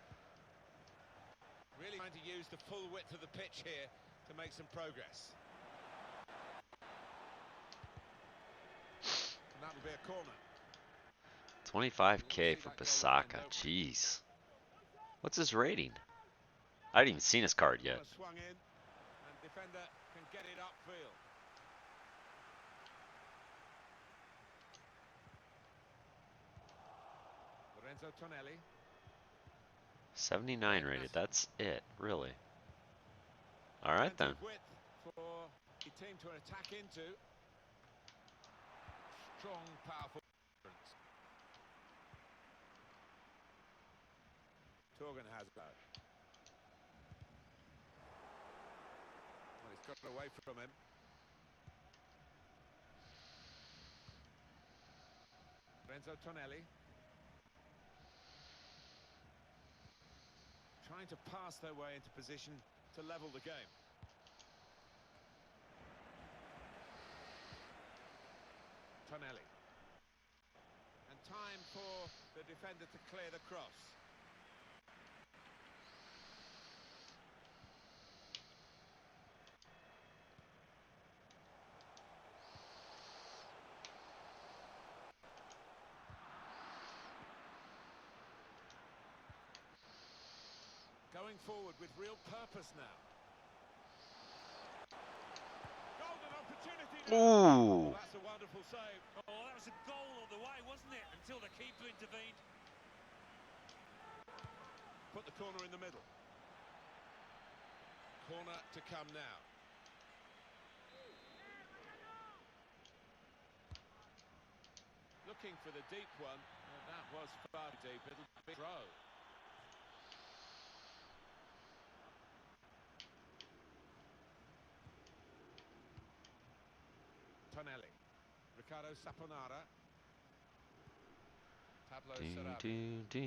Really trying to use the full width of the pitch here to make some progress. And that'll be a corner. 25K for Bisaka, jeez. What's his rating? I haven't even seen his card yet. Swung in, and defender can get it upfield. Lorenzo Tonelli. 79 rated, that's it, really. Alright then. Width for the team to attack into. Strong, powerful. Torgan Hazard. Well, he's got away from him. Lorenzo Tonelli. Trying to pass their way into position to level the game. Tonelli. And time for the defender to clear the cross. Going forward with real purpose now. Ooh. That's a wonderful save. Oh, that was a goal on the way, wasn't it? Until the keeper intervened. Put the corner in the middle. Corner to come now. Looking for the deep one. That was far deep. It'll be throw. Tonelli. Ricardo Saponara. Pablo Do Sarabia. do do.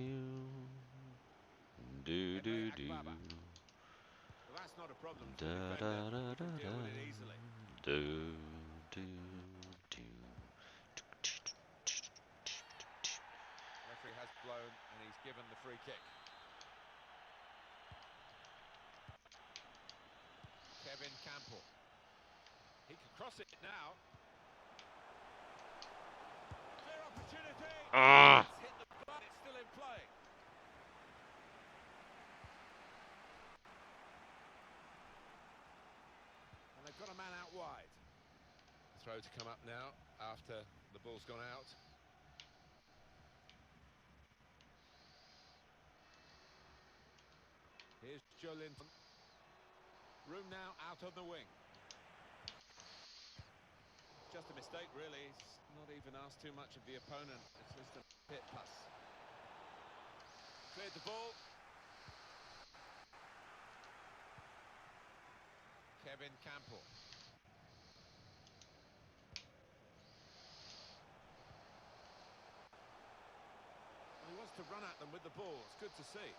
Do Henry do do. Agbaba. Well, that's not a problem for the Da defender. da da He da can deal da. with it easily. Do do do. Referee has blown and he's given the free kick. Kevin Campbell. He can cross it now. Clear opportunity. Ah. It's hit the bar. It's still in play. And they've got a man out wide. Throw to come up now after the ball's gone out. Here's Joe Linton. Room now out on the wing. Just a mistake, really. He's not even asked too much of the opponent. It's just a pit pass. Cleared the ball. Kevin Campbell. Well, he wants to run at them with the ball. It's good to see.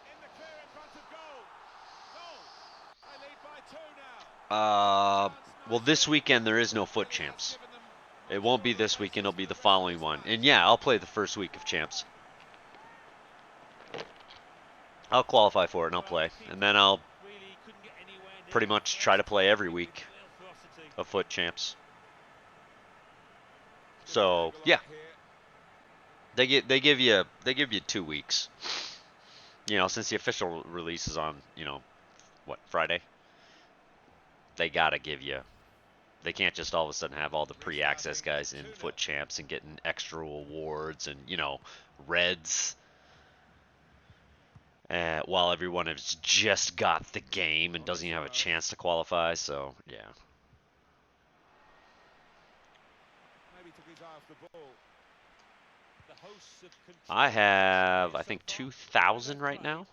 In the clear in front of goal. Goal. They lead by 2 now. Well, this weekend there is no foot champs. It won't be this weekend, it'll be the following one. And yeah, I'll play the first week of champs. I'll qualify for it and I'll play. And then I'll pretty much try to play every week of foot champs. So, yeah. They give you 2 weeks. You know, since the official release is on, you know, what, Friday? They gotta give you. They can't just all of a sudden have all the pre-access guys in foot champs and getting extra awards and, you know, reds. While everyone has just got the game and doesn't even have a chance to qualify, so yeah. Maybe took his eye off the ball. I have, I think, 2,000 right now.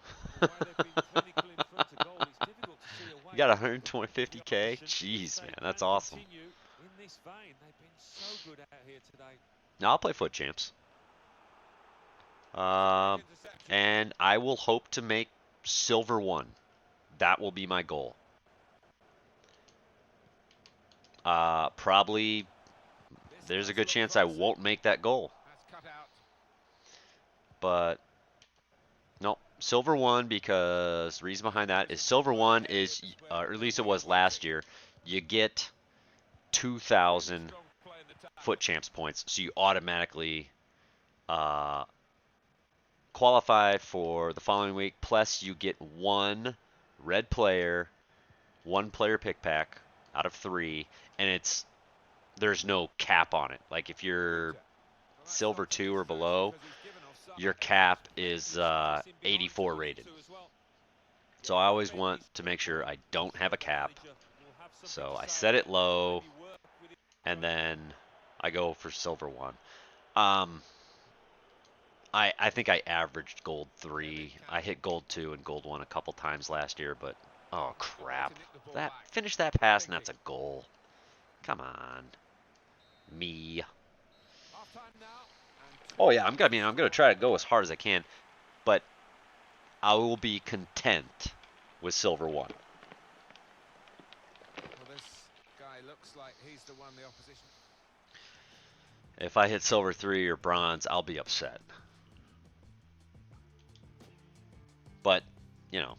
You got 150K? Jeez, man, that's awesome. Now I'll play foot champs. And I will hope to make silver 1. That will be my goal. Probably, there's a good chance I won't make that goal. But, no, silver 1, because the reason behind that is silver 1 is, or at least it was last year, you get 2,000 foot champs points, so you automatically qualify for the following week, plus you get 1 red player, 1 player pick pack out of 3, and there's no cap on it. Like if you're silver 2 or below, your cap is 84 rated. So I always want to make sure I don't have a cap. So I set it low, and then I go for silver 1. I think I averaged gold 3. I hit gold 2 and gold 1 a couple times last year, but oh crap. Finish that pass and that's a goal. Come on. Me. Oh yeah, I'm gonna try to go as hard as I can, but I will be content with silver 1. Well, this guy looks like he's the one the opposition. If I hit silver 3 or bronze, I'll be upset. But, you know,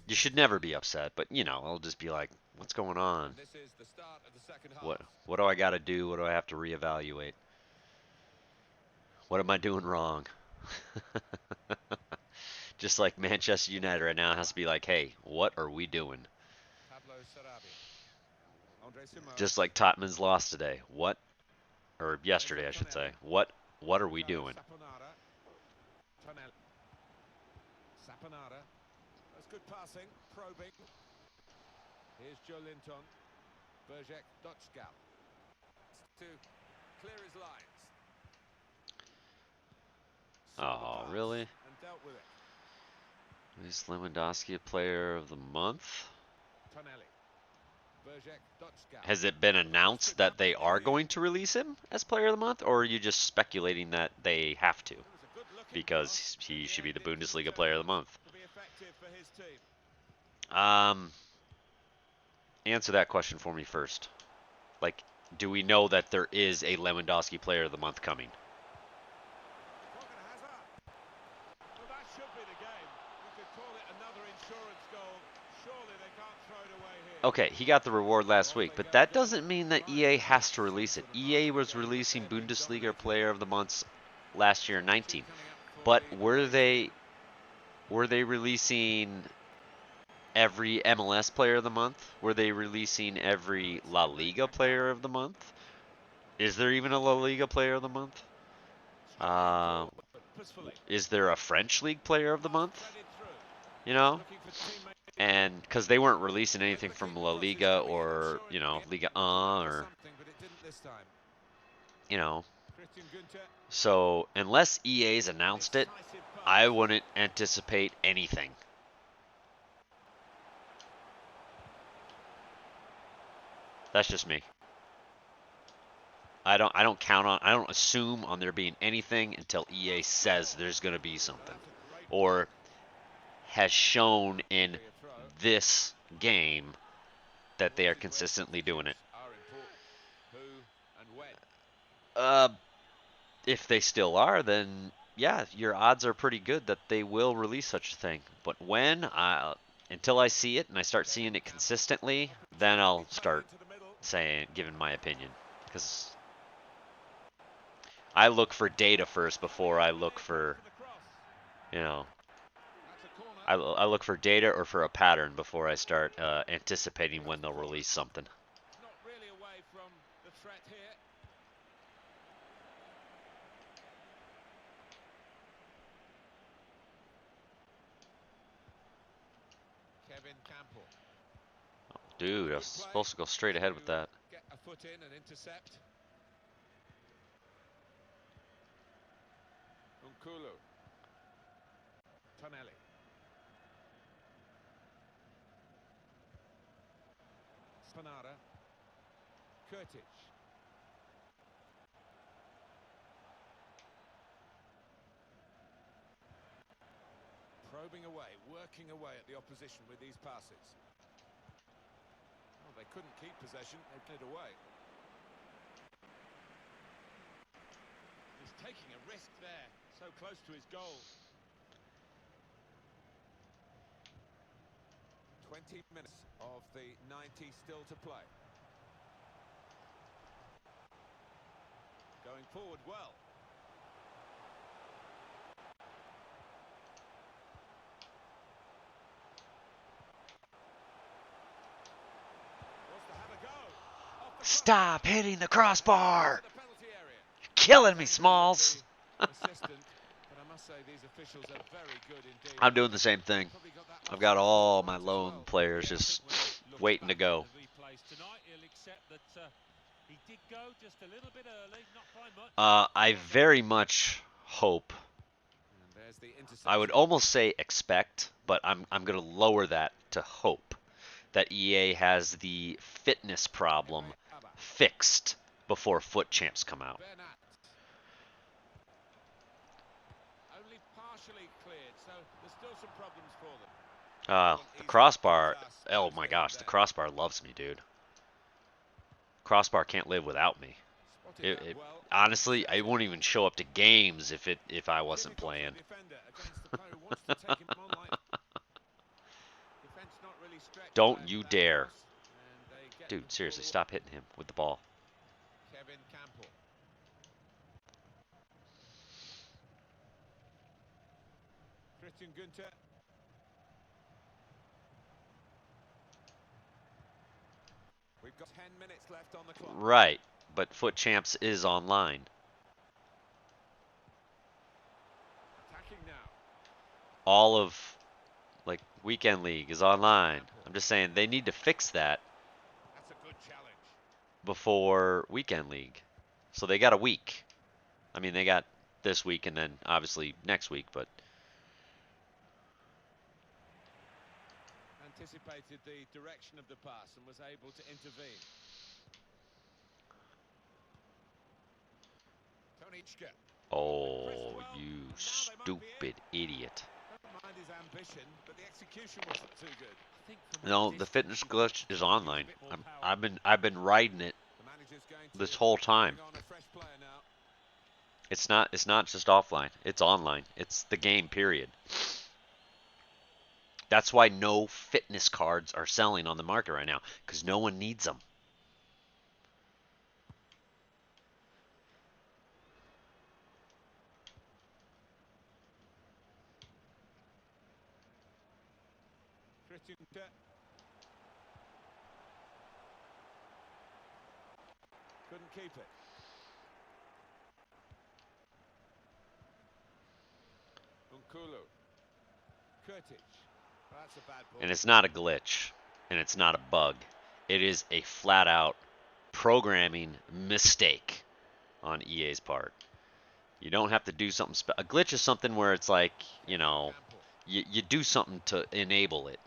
you should never be upset, but, you know, I'll just be like, what's going on? This is the start of the second half. What do I got to do? What do I have to reevaluate? What am I doing wrong? Just like Manchester United right now has to be like, hey, what are we doing? Pablo Carissimo. Just like Tottenham's lost today. What, or yesterday, I should say. Tonelli. What are we Ricardo doing? Saponara. Tonelli. Saponara. That's good passing. Probing. Here's Joe Linton. Bergek Dotchgal. To clear his lines. Saw the Oh, pass really? and dealt with it. Is Lewandowski a player of the month? Tonelli. Bergek Dotchgal. Has it been announced that they are going to release him as player of the month, or are you just speculating that they have to? It was a good-looking Because cross. he In the should be end, the it didn't Bundesliga turn player of the out month. to be effective for his team. Answer that question for me first. Like, do we know that there is a Lewandowski player of the month coming? Torgan Hazard. Well, that should be the game. You could call it another insurance goal. Surely they can't throw it away here. Okay, he got the reward last So off week, they but go that again. doesn't mean that Right, EA and has that's to release it. sort of a EA mark of was the game that releasing they're being Bundesliga dominated player here. of the month last year in 19. Coming up for But the were away team. they releasing every MLS player of the month? Were they releasing every La Liga player of the month? Is there even a La Liga player of the month? Struggling forward, purposefully. Is there a French league player of the Pass month? threaded through. You know? Looking for teammate. And because they weren't releasing Well, anything the from keeper La crosses Liga coming in, or, ensuring you know, it Liga will come up 1 with or, something, but it didn't this time. you know. Christian Günther. So unless EA's announced it, Decisive pass. I wouldn't anticipate anything. That's just me. I don't assume on there being anything until EA says there's going to be something, That's a great or block. has shown in Be a throw. this game that they Well, are this is where consistently doing it. substitutes are important. Who and when. Uh, if they still are, then yeah, your odds are pretty good that they will release such a thing. But when, until I see it and I start seeing it consistently, then I'll Opportunity played start into the middle. saying, giving my opinion. Because I look for data first before I look for, For the cross. you know, That's a corner. I look for data or for a pattern before I start anticipating when they'll release something. Not really away from the threat here. Kevin Campbell. Dude, I was Good play supposed to go straight ahead with to that. get a foot in and intercept. Nkulu. Tonelli. Spanada. Kurtic. Probing away, working away at the opposition with these passes. Well, they couldn't keep possession, they cleared away. He's taking a risk there, so close to his goal. 20 minutes of the 90 still to play. Going forward well. Wants to have a go. Off the Stop hitting the crossbar! to the penalty area. You're killing me, Smalls! Assistant, but I must say these officials are very good indeed. I'm doing the same thing. Probably got that I've got all my right as lone well. players Yeah, I just think when he looks waiting to back go. at the replays tonight, he'll accept that he did go just a little bit early, not by much. I very much hope, And there's the I would interception. almost say expect, but I'm going to lower that to hope, that EA has the fitness problem fixed before Foot Champs come out. Bernat. Only partially cleared, so there's still some problems for them. The crossbar, oh my gosh, the crossbar loves me, dude. Crossbar can't live without me. Spotted that well. Honestly, I won't even show up to games if I wasn't Difficult for playing. the defender against the player who wants to take him on like defense not really stretched Don't by you that dare. cross, and they get Dude, the seriously, ball. stop hitting him with the ball. Kevin Campbell. Christian Günther. We've got 10 minutes left on the clock. Right, but Foot Champs is online. Attacking now. All of like Weekend League is online. I'm just saying they need to fix that That's a good challenge. before Weekend League. So they got a week. I mean, they got this week and then obviously next week, but Anticipated the direction of the pass and was able to intervene. Tonichka. oh, you stupid idiot. Don't mind his ambition, but the execution wasn't too good. I think from that No, the distance, fitness you glitch think is he needs a online. bit more power. I've been riding it The manager's going to this whole time. bring on a fresh player now. It's not just offline. It's online. It's the game, period. That's why no fitness cards are selling on the market right now, because no one needs them. Christian couldn't keep it. Unkulu. Kurtic. Well, that's a bad ball. And it's not a glitch, and it's not a bug. It is a flat out programming mistake on EA's part. You don't have to do something. A glitch is something where it's like, you know, you do something to enable it.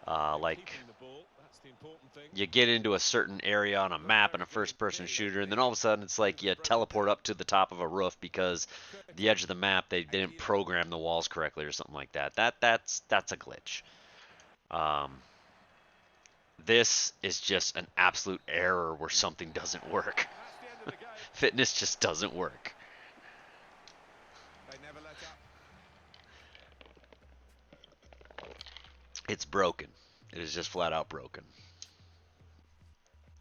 Like Keeping the ball, that's the important thing. you get into a certain area on a map in a first-person shooter, and then all of a sudden it's like you teleport up to the top of a roof because the edge of the map they didn't program the walls correctly or something like that. That's a glitch. This is just an absolute error where something doesn't work. That's the end of the game. Fitness just doesn't work. They never let up. It's broken. It is just flat out broken.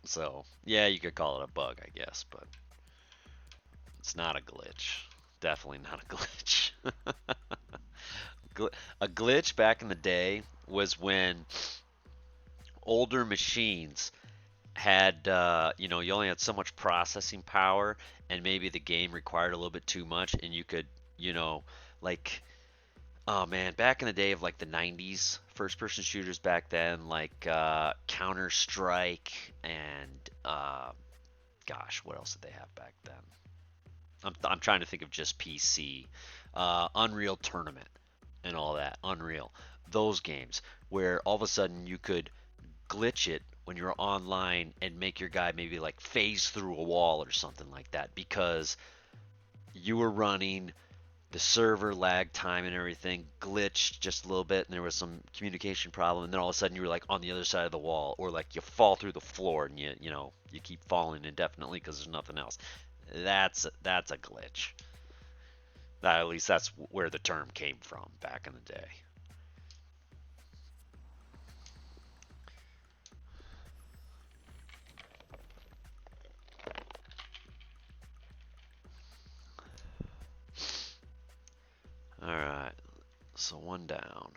So, yeah, you could call it a bug, I guess, but it's not a glitch. Definitely not a glitch. A glitch back in the day was when older machines had, you know, you only had so much processing power, and maybe the game required a little bit too much, and you could, you know, like, oh man, back in the day of like the 90s, first person shooters back then, like Counter Strike and gosh, what else did they have back then? I'm trying to think of just PC. Unreal Tournament and all that. Unreal. Those games where all of a sudden you could glitch it when you're online and make your guy maybe like phase through a wall or something like that because you were running the server lag time and everything glitched just a little bit and there was some communication problem and then all of a sudden you were like on the other side of the wall or like you fall through the floor and you know you keep falling indefinitely because there's nothing else. That's a glitch. At least that's where the term came from back in the day. All right, so one down.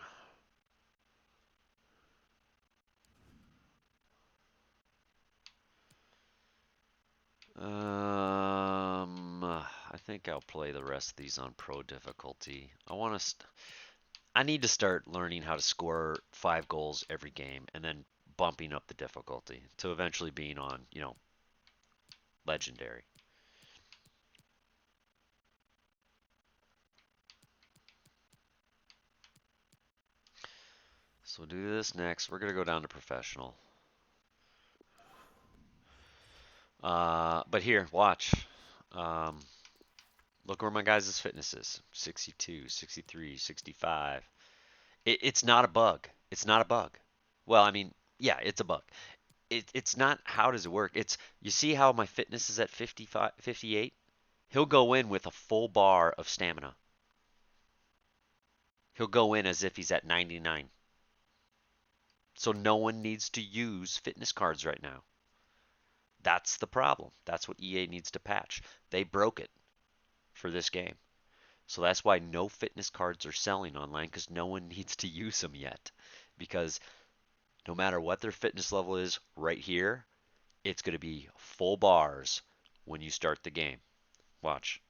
I think I'll play the rest of these on pro difficulty. I need to start learning how to score 5 goals every game and then bumping up the difficulty to eventually being on, you know, legendary. So we'll do this next. We're gonna go down to professional. But here, watch. Look where my guys' fitness is. 62, 63, 65. It's not a bug. It's not a bug. Well, I mean, yeah, it's a bug. It's not how does it work? It's you see how my fitness is at 55, 58? He'll go in with a full bar of stamina. He'll go in as if he's at 99. So no one needs to use fitness cards right now. That's the problem. That's what EA needs to patch. They broke it for this game. So that's why no fitness cards are selling online because no one needs to use them yet. Because no matter what their fitness level is right here, it's going to be full bars when you start the game. Watch.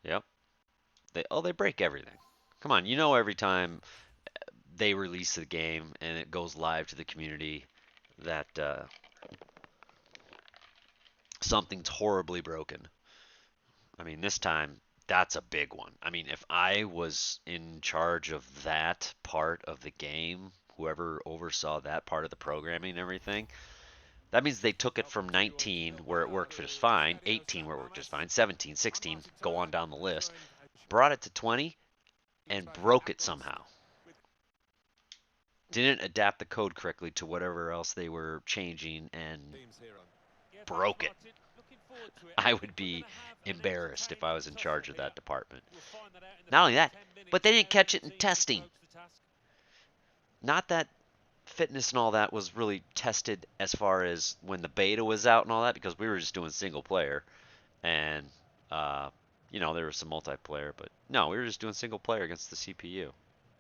Yep. They break everything. Come on, you know every time they release the game and it goes live to the community that something's horribly broken. I mean, this time that's a big one. I mean, if I was in charge of that part of the game, whoever oversaw that part of the programming and everything, that means they took it from 19 where it worked just fine, 18 where it worked just fine, 17, 16, go on down the list, brought it to 20 and broke it somehow. Didn't adapt the code correctly to whatever else they were changing and Yeah, thanks, broke it. Martin. Looking forward to it. I I would think we're be going to have an embarrassed if I was in entertaining charge tussle of here. that department. We'll find that out in the Not only first that, 10 but minutes, they how didn't catch either it in team testing. approach the task. Not that fitness and all that was really tested as far as when the beta was out and all that, because we were just doing single player. And, uh, there was some multiplayer, but no, we were just doing single player against the CPU.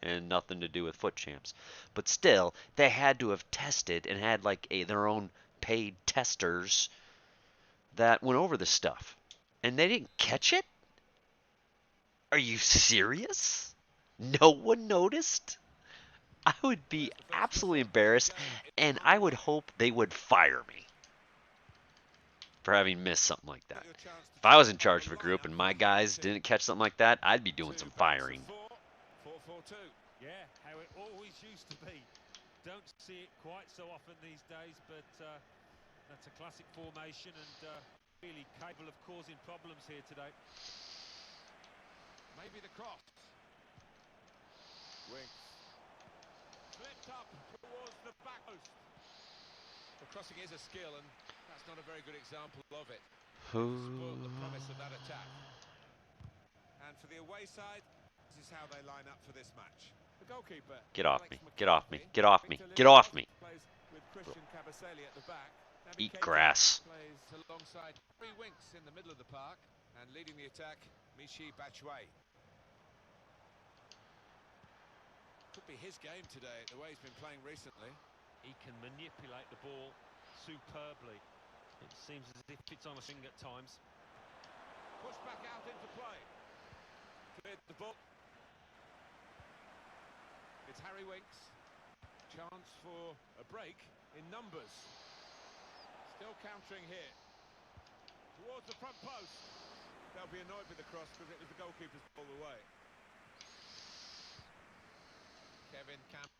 And nothing to do with foot champs. But still, they had to have tested and had like their own paid testers that went over this stuff. And they didn't catch it? Are you serious? No one noticed? I would be There's the first absolutely whistle and the embarrassed, game is and I would underway. hope they would fire me for having missed something like that. Got your chance to If I was talk in about charge the of a group lineup and for my the home guys team. didn't catch something like that, I'd be doing Two some backs of firing. 4-4-2. Yeah, how it always used to be. Don't see it quite so often these days, but that's a classic formation and really capable of causing problems here today. Maybe the cross. Winks. Flipped up towards the back post. The crossing is a skill, and that's not a very good example of it. Spoiled the promise of that attack. And for the away side, this is how they line up for this match. The goalkeeper, Get off Alex me. Get off me. McCarthy. Get off me. Victor Get off me. plays with Christian Kabasele at the back. Naby Eat Keita grass. plays alongside 3 Winks in the middle of the park, and leading the attack, Michy Batshuayi. Could be his game today, the way he's been playing recently. He can manipulate the ball superbly. It seems as if it's on a swing at times. Pushed back out into play. Cleared the ball. It's Harry Winks. Chance for a break in numbers. Still countering here. Towards the front post. They'll be annoyed with the cross because it was the goalkeeper's ball away. Kevin Campbell.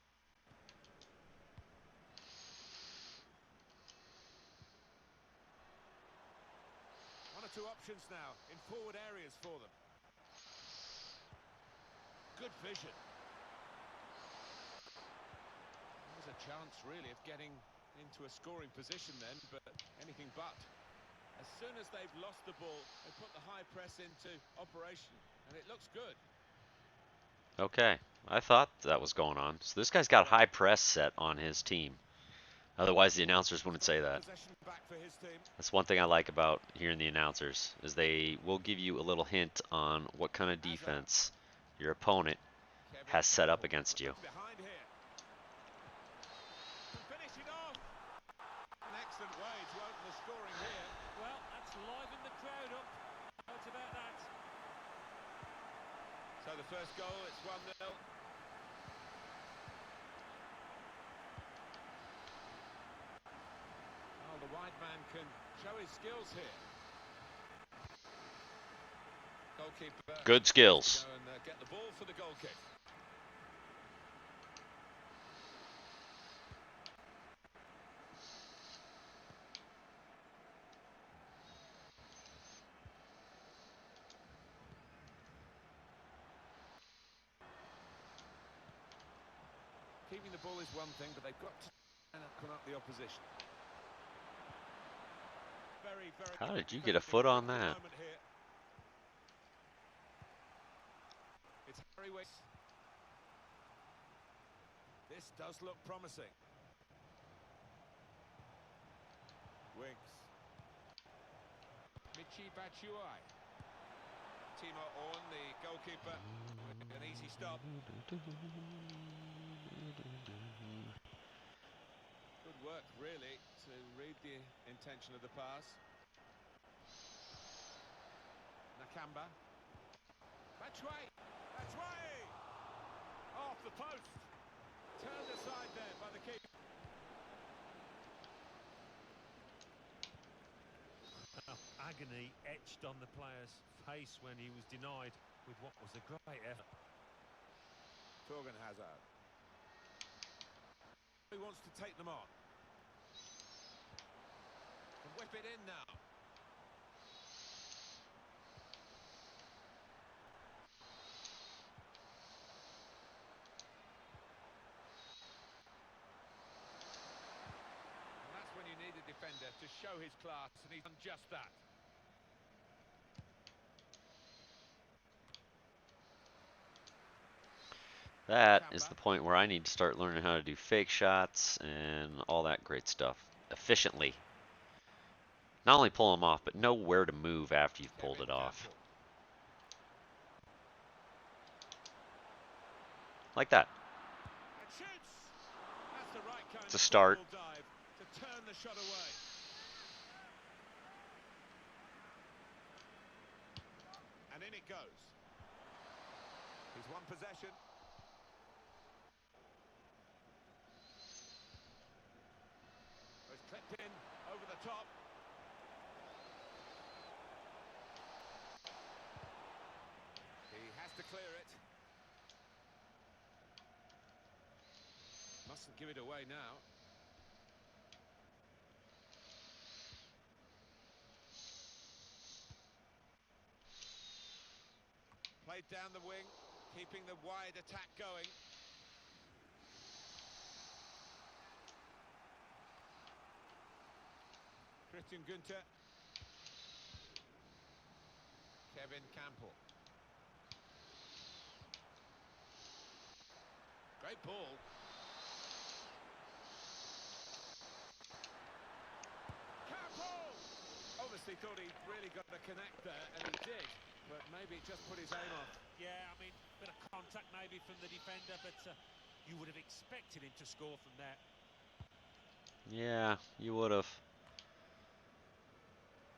One or two options now in forward areas for them. Good vision. There's a chance really of getting into a scoring position then, but anything but. As soon as they've lost the ball, they put the high press into operation, and it looks good. Okay, I thought that was going on. So this guy's got high press set on his team. Otherwise, the announcers wouldn't say that. Possession back for his team. That's one thing I like about hearing the announcers, is they will give you a little hint on what kind of defense your opponent Kevin has set up Campbell against you. behind here. To finish it off. An excellent way to open the scoring here. Well, that's livened the crowd up. No doubt about that. So the first goal, it's 1-0. Well, the wide man can show his skills here. Goalkeeper. Good skills. Go and get the ball for the goal kick. Keeping the ball is one thing, but they've got to come up the opposition. Very, very. How did you get a foot on that? It's Harry Winks. This does look promising. Winks. Michi Batshuayi. Timo Orn, the goalkeeper, with an easy stop. Good work, really, to read the intention of the pass. Nakamba. Batshuayi. Batshuayi! Off the post. Turned aside there by the keeper. Agony etched on the player's face when he was denied with what was a great effort. Torgan Hazard. He wants to take them on. And whip it in now. And that's when you need a defender to show his class, and he's done just that. That is the point where I need to start learning how to do fake shots and all that great stuff efficiently. Not only pull them off, but know where to move after you've pulled it off. Like that. That's the right kind It's a of start. dive to turn the shot away. And in it goes. He's won possession. It's clipped in over the top. He has to clear it. Mustn't give it away now. Played down the wing, keeping the wide attack going. Christian Günther. Kevin Campbell. Great ball. Campbell! Obviously thought he really got the connect there, and he did. But maybe it just put his aim off. Yeah, I mean, bit of contact maybe from the defender, but you would have expected him to score from there. Yeah, you would have.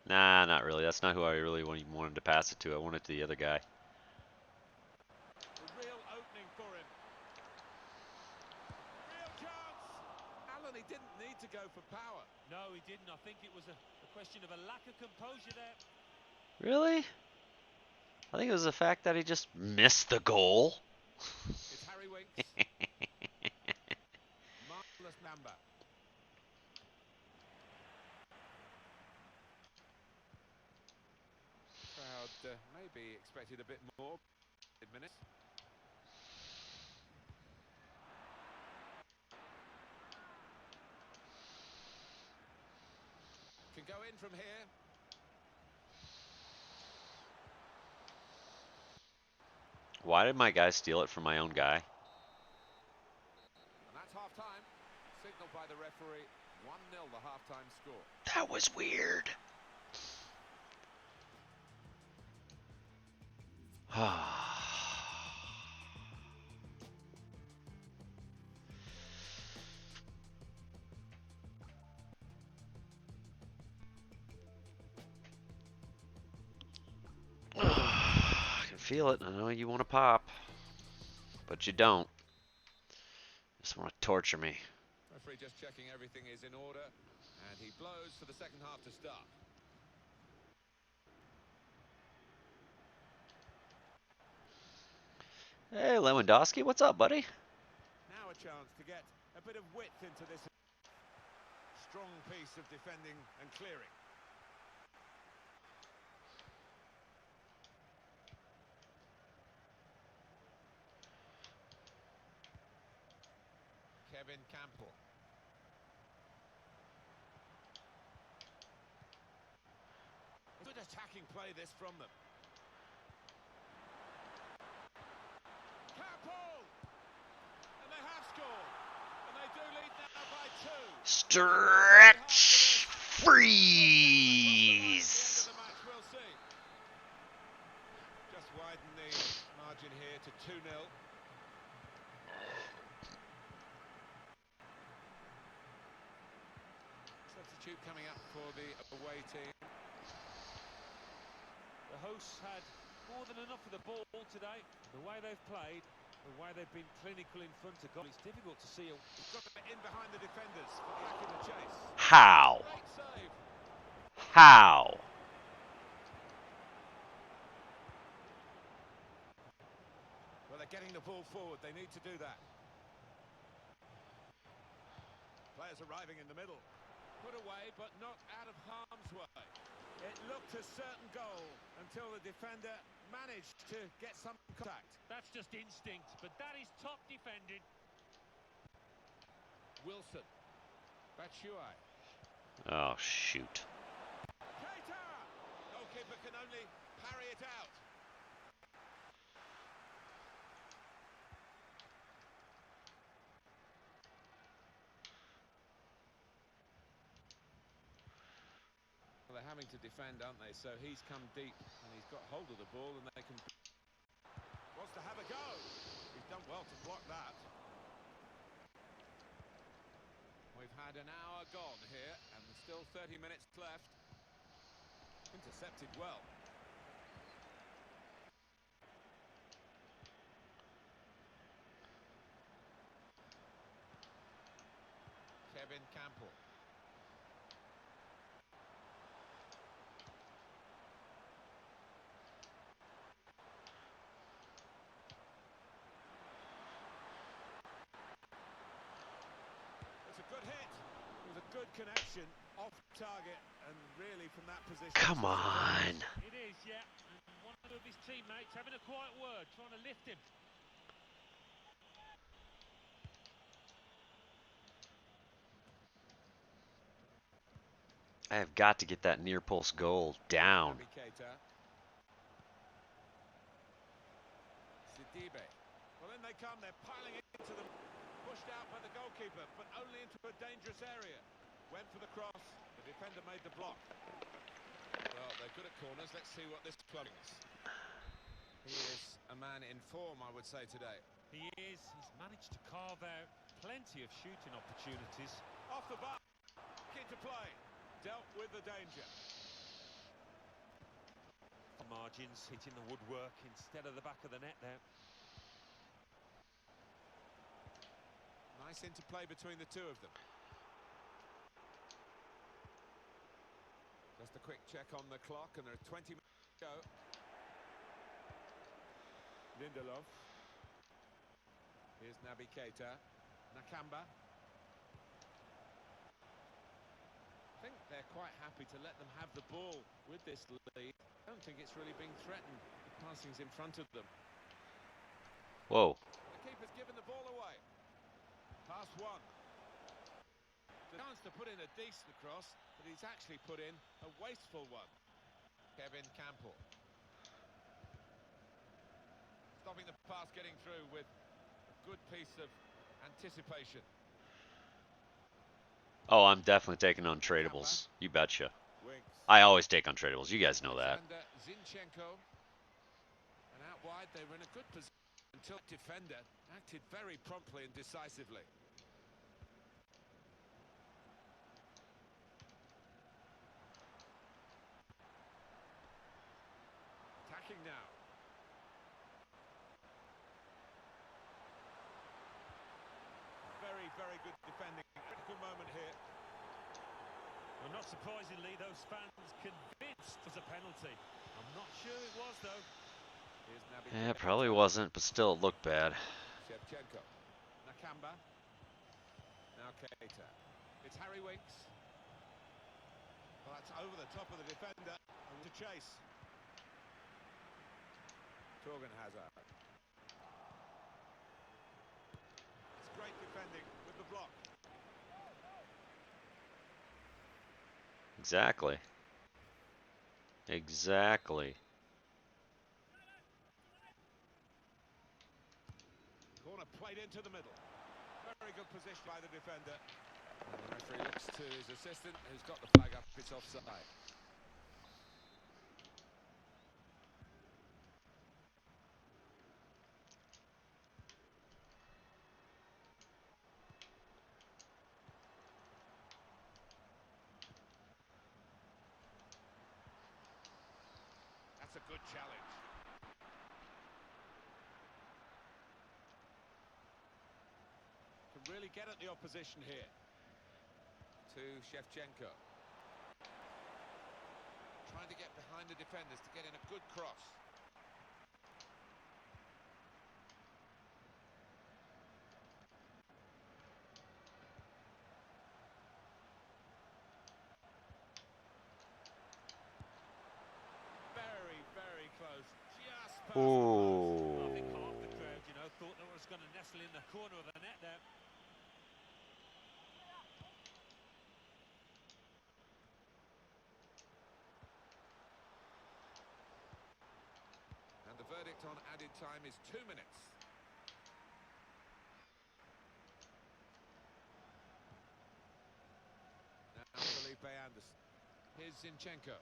Nah, not really. That's not who I really wanted to pass it to. I wanted it to the other guy. A real opening for him. Real chance! Alan, he didn't need to go for power. No, he didn't. I think it was a question of a lack of composure there. Really? I think it was the fact that he just missed the goal. It's Harry Winks. Marvellous number. Crowd maybe expected a bit more. Minutes. Can go in from here. Why did my guy steal it from my own guy? And that's half-time. Signaled by the referee. 1-0 the half-time score. That was weird. I can feel it. I know you want to pop, but you don't. Just want to torture me. Referee just checking everything is in order, and he blows for the second half to start. Hey, Lewandowski, what's up, buddy? Now a chance to get a bit of width into this strong piece of defending and clearing. Kevin Campbell. Good attacking play this from them. Campbell! And they have scored. And they do lead now by 2. Stretch Freeze! We'll see. Just widen the margin here to 2-0. Substitute coming up for the away team. The hosts had more than enough of the ball today. The way they've played, the way they've been clinical in front of goal, it's difficult to see. He's got it in behind the defenders for the back in the chase. How? Great save. How? Well, they're getting the ball forward. They need to do that. Players arriving in the middle. Put away, but not out of harm's way. It looked a certain goal until the defender managed to get some contact. That's just instinct, but that is top defending. Wilson. Batshuayi. Oh, shoot. Keita! Goalkeeper can only parry it out. Well, they're having to defend, aren't they? So he's come deep and he's got hold of the ball and they can... Wants to have a go. He's done well to block that. We've had an hour gone here and there's still 30 minutes left. Intercepted well. Kevin Campbell. It's a good hit. It was a good connection off target and really from that position. Come on. It is, yeah. And one of his teammates having a quiet word, trying to lift him. I have got to get that near post goal down. Naby Keita. Sidibe. Well, in they come. They're piling into them. Pushed out by the goalkeeper, but only into a dangerous area. Went for the cross. The defender made the block. Well, they're good at corners. Let's see what this club is. He is a man in form, I would say, today. He is. He's managed to carve out plenty of shooting opportunities. Off the bar. Into play. Dealt with the danger. Margins hitting the woodwork instead of the back of the net there. Nice interplay between the two of them. Just a quick check on the clock, and there are 20 minutes to go. Lindelof. Here's Naby Keita. Nakamba. I think they're quite happy to let them have the ball with this lead. I don't think it's really being threatened. The passing's in front of them. Whoa. The keeper's given the ball away. Pass one. The chance to put in a decent cross, but he's actually put in a wasteful one. Kevin Campbell. Stopping the pass getting through with a good piece of anticipation. Oh, I'm definitely taking on tradables. You betcha. Wings. I always take on tradables. You guys know that. Alexander Zinchenko. And out wide, they were in a good position until defender acted very promptly and decisively. Attacking now. Very, very good defending. Critical moment here. Well, not surprisingly, those fans convinced it was a penalty. I'm not sure it was, though. Here's Naby Yeah, it Keita. probably wasn't, but still it looked bad. Shevchenko. Nakamba. Now Keita. It's Harry Winks. Well, that's over the top of the defender. And to chase. Torgan Hazard. It's great defending with the block. Exactly. Exactly. Corner played into the middle. Very good position by the defender. And the referee looks to his assistant, who's got the flag up. It's offside. That's a good challenge. Can really get at the opposition here. To Shevchenko. Trying to get behind the defenders to get in a good cross. Very, very close. Just past the post. I think Oh. half the crowd, you know, thought that was going to nestle in the corner of the net there. And the verdict on added time is 2 minutes. Now Felipe Anderson. Here's Zinchenko.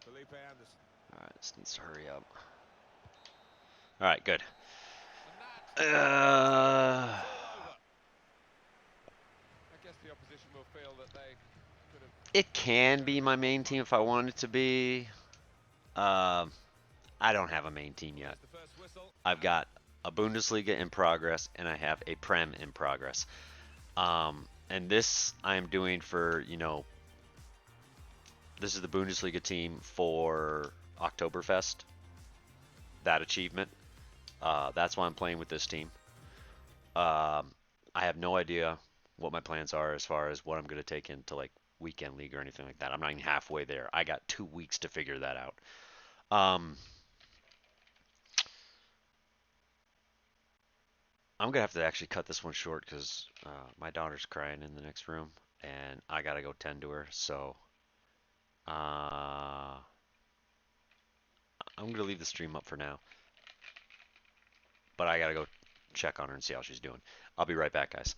Felipe Anderson. Alright, this needs to hurry up. Alright, good. And that's Uh, all over. I guess the opposition will feel that they could have... it can be my main team if I want it to be. I don't have a main team yet. There's the first whistle. I've got a Bundesliga in progress and I have a Prem in progress. And this I am doing for, this is the Bundesliga team for Oktoberfest. That achievement. That's why I'm playing with this team. I have no idea what my plans are as far as what I'm going to take into like weekend league or anything like that. I'm not even halfway there. I got 2 weeks to figure that out. I'm gonna have to actually cut this one short because my daughter's crying in the next room, and I gotta go tend to her. So I'm gonna leave the stream up for now, but I gotta go check on her and see how she's doing. I'll be right back, guys.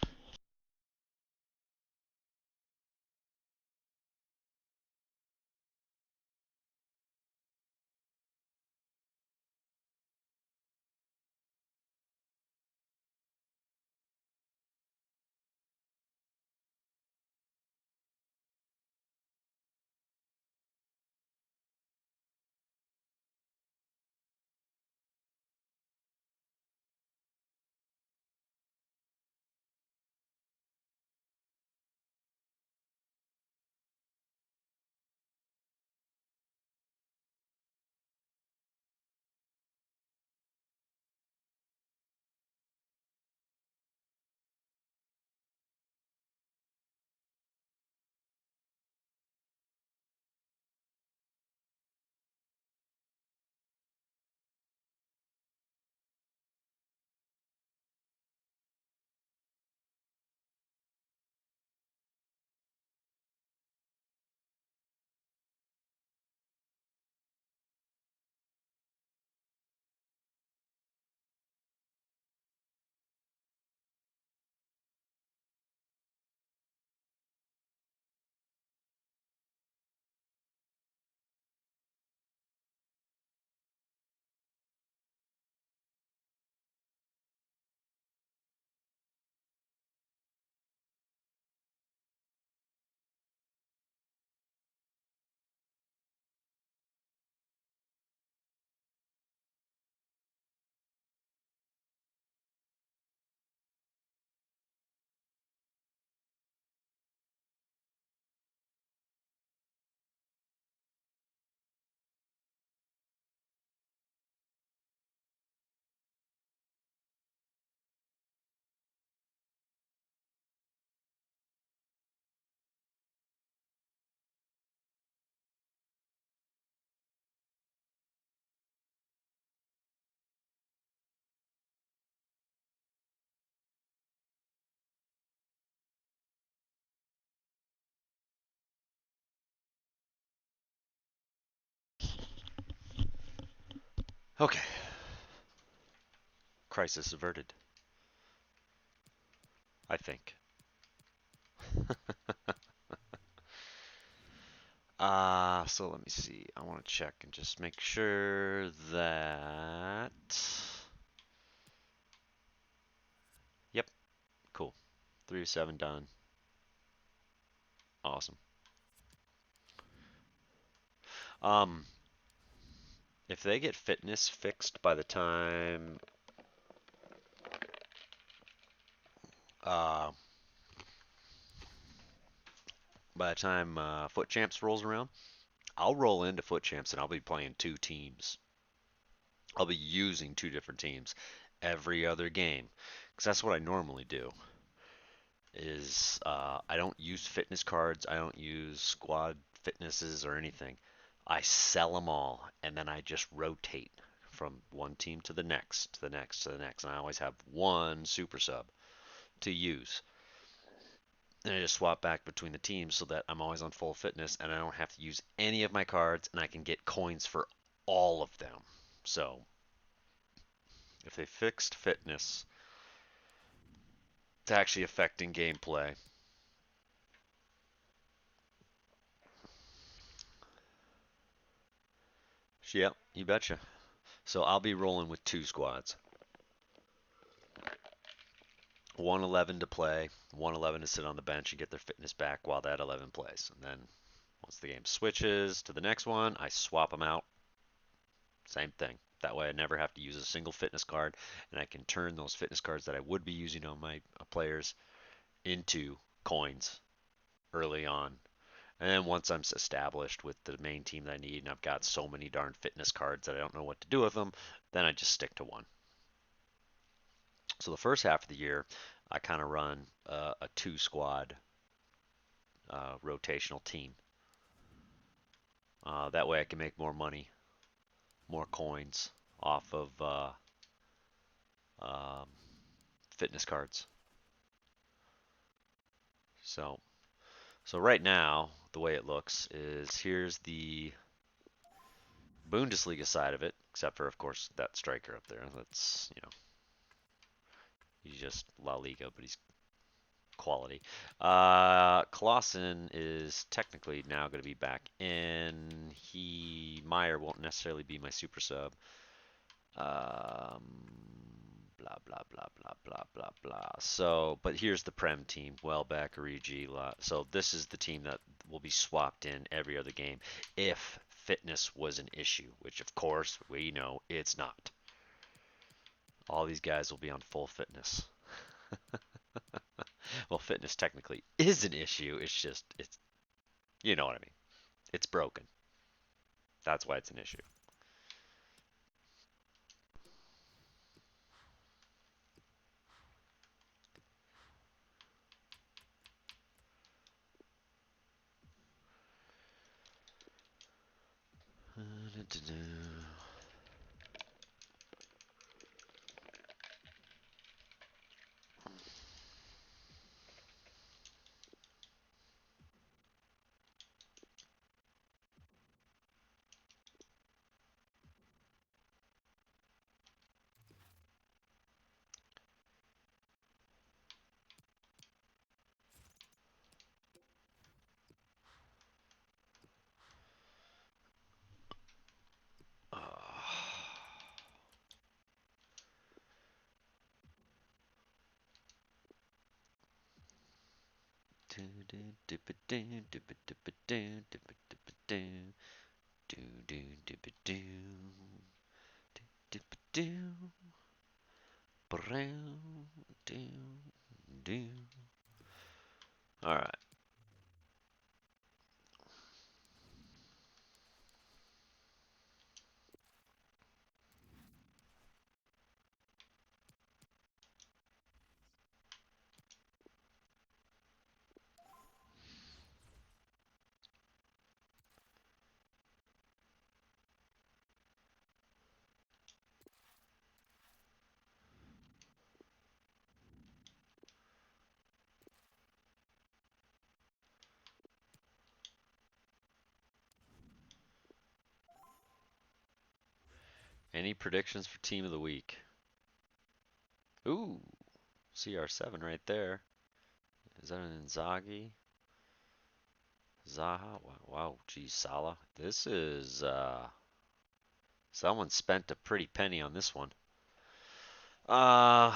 Okay. Crisis averted. I think. So let me see. I want to check and just make sure that. Yep, cool. 3 to 7 done. Awesome. Um, if they get fitness fixed uh, by the time Foot Champs rolls around, I'll roll into Foot Champs and I'll be playing 2 teams. I'll be using 2 different teams every other game because that's what I normally do. Is I don't use fitness cards, I don't use squad fitnesses or anything. I sell them all and then I just rotate from one team to the next, to the next, to the next, and I always have one super sub to use. And I just swap back between the teams so that I'm always on full fitness and I don't have to use any of my cards and I can get coins for all of them. So if they fixed fitness, it's actually affecting gameplay. Yep, you betcha. So I'll be rolling with 2 squads. 111 to play, 111 to sit on the bench and get their fitness back while that 11 plays. And then once the game switches to the next one, I swap them out. Same thing. That way I never have to use a single fitness card, and I can turn those fitness cards that I would be using on my players into coins early on. And then once I'm established with the main team that I need, and I've got so many darn fitness cards that I don't know what to do with them, then I just stick to one. So the first half of the year, I kind of run a 2 squad rotational team. That way I can make more money, more coins off of um, fitness cards. So, so right now, the way it looks is here's the Bundesliga side of it, except for, of course, that striker up there. That's, he's just La Liga, but he's quality. Clausen is technically now going to be back in. Meyer won't necessarily be my super sub. Blah blah blah blah blah blah blah. So, but here's the Prem team: Welbeck, Origi. So this is the team that will be swapped in every other game if fitness was an issue, which of course we know it's not. All these guys will be on full fitness. Well, fitness technically is an issue. It's just you know what I mean. It's broken. That's why it's an issue. All right. Any predictions for team of the week? Ooh, CR7 right there. Is that an Inzaghi? Zaha. Wow, geez, Salah. This is someone spent a pretty penny on this one. I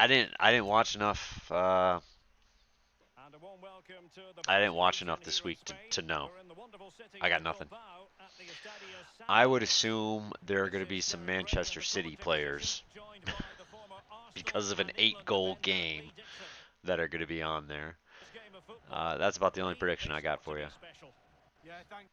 didn't watch enough. And a warm welcome to the I Buzz didn't watch Nation enough this here in week Spain. to know. We're in the wonderful city I got of nothing. Bilbao at the Estadio San I would Mamés. assume there are This going to be is some Derek Ray in Manchester the City commentary position, players joined by the former Arsenal because of an and England 8-goal defender game Lee Dixon. that are going to be on there. This game of football, That's about the only Lee, prediction I it's got got to for you. be special. Yeah, thanks.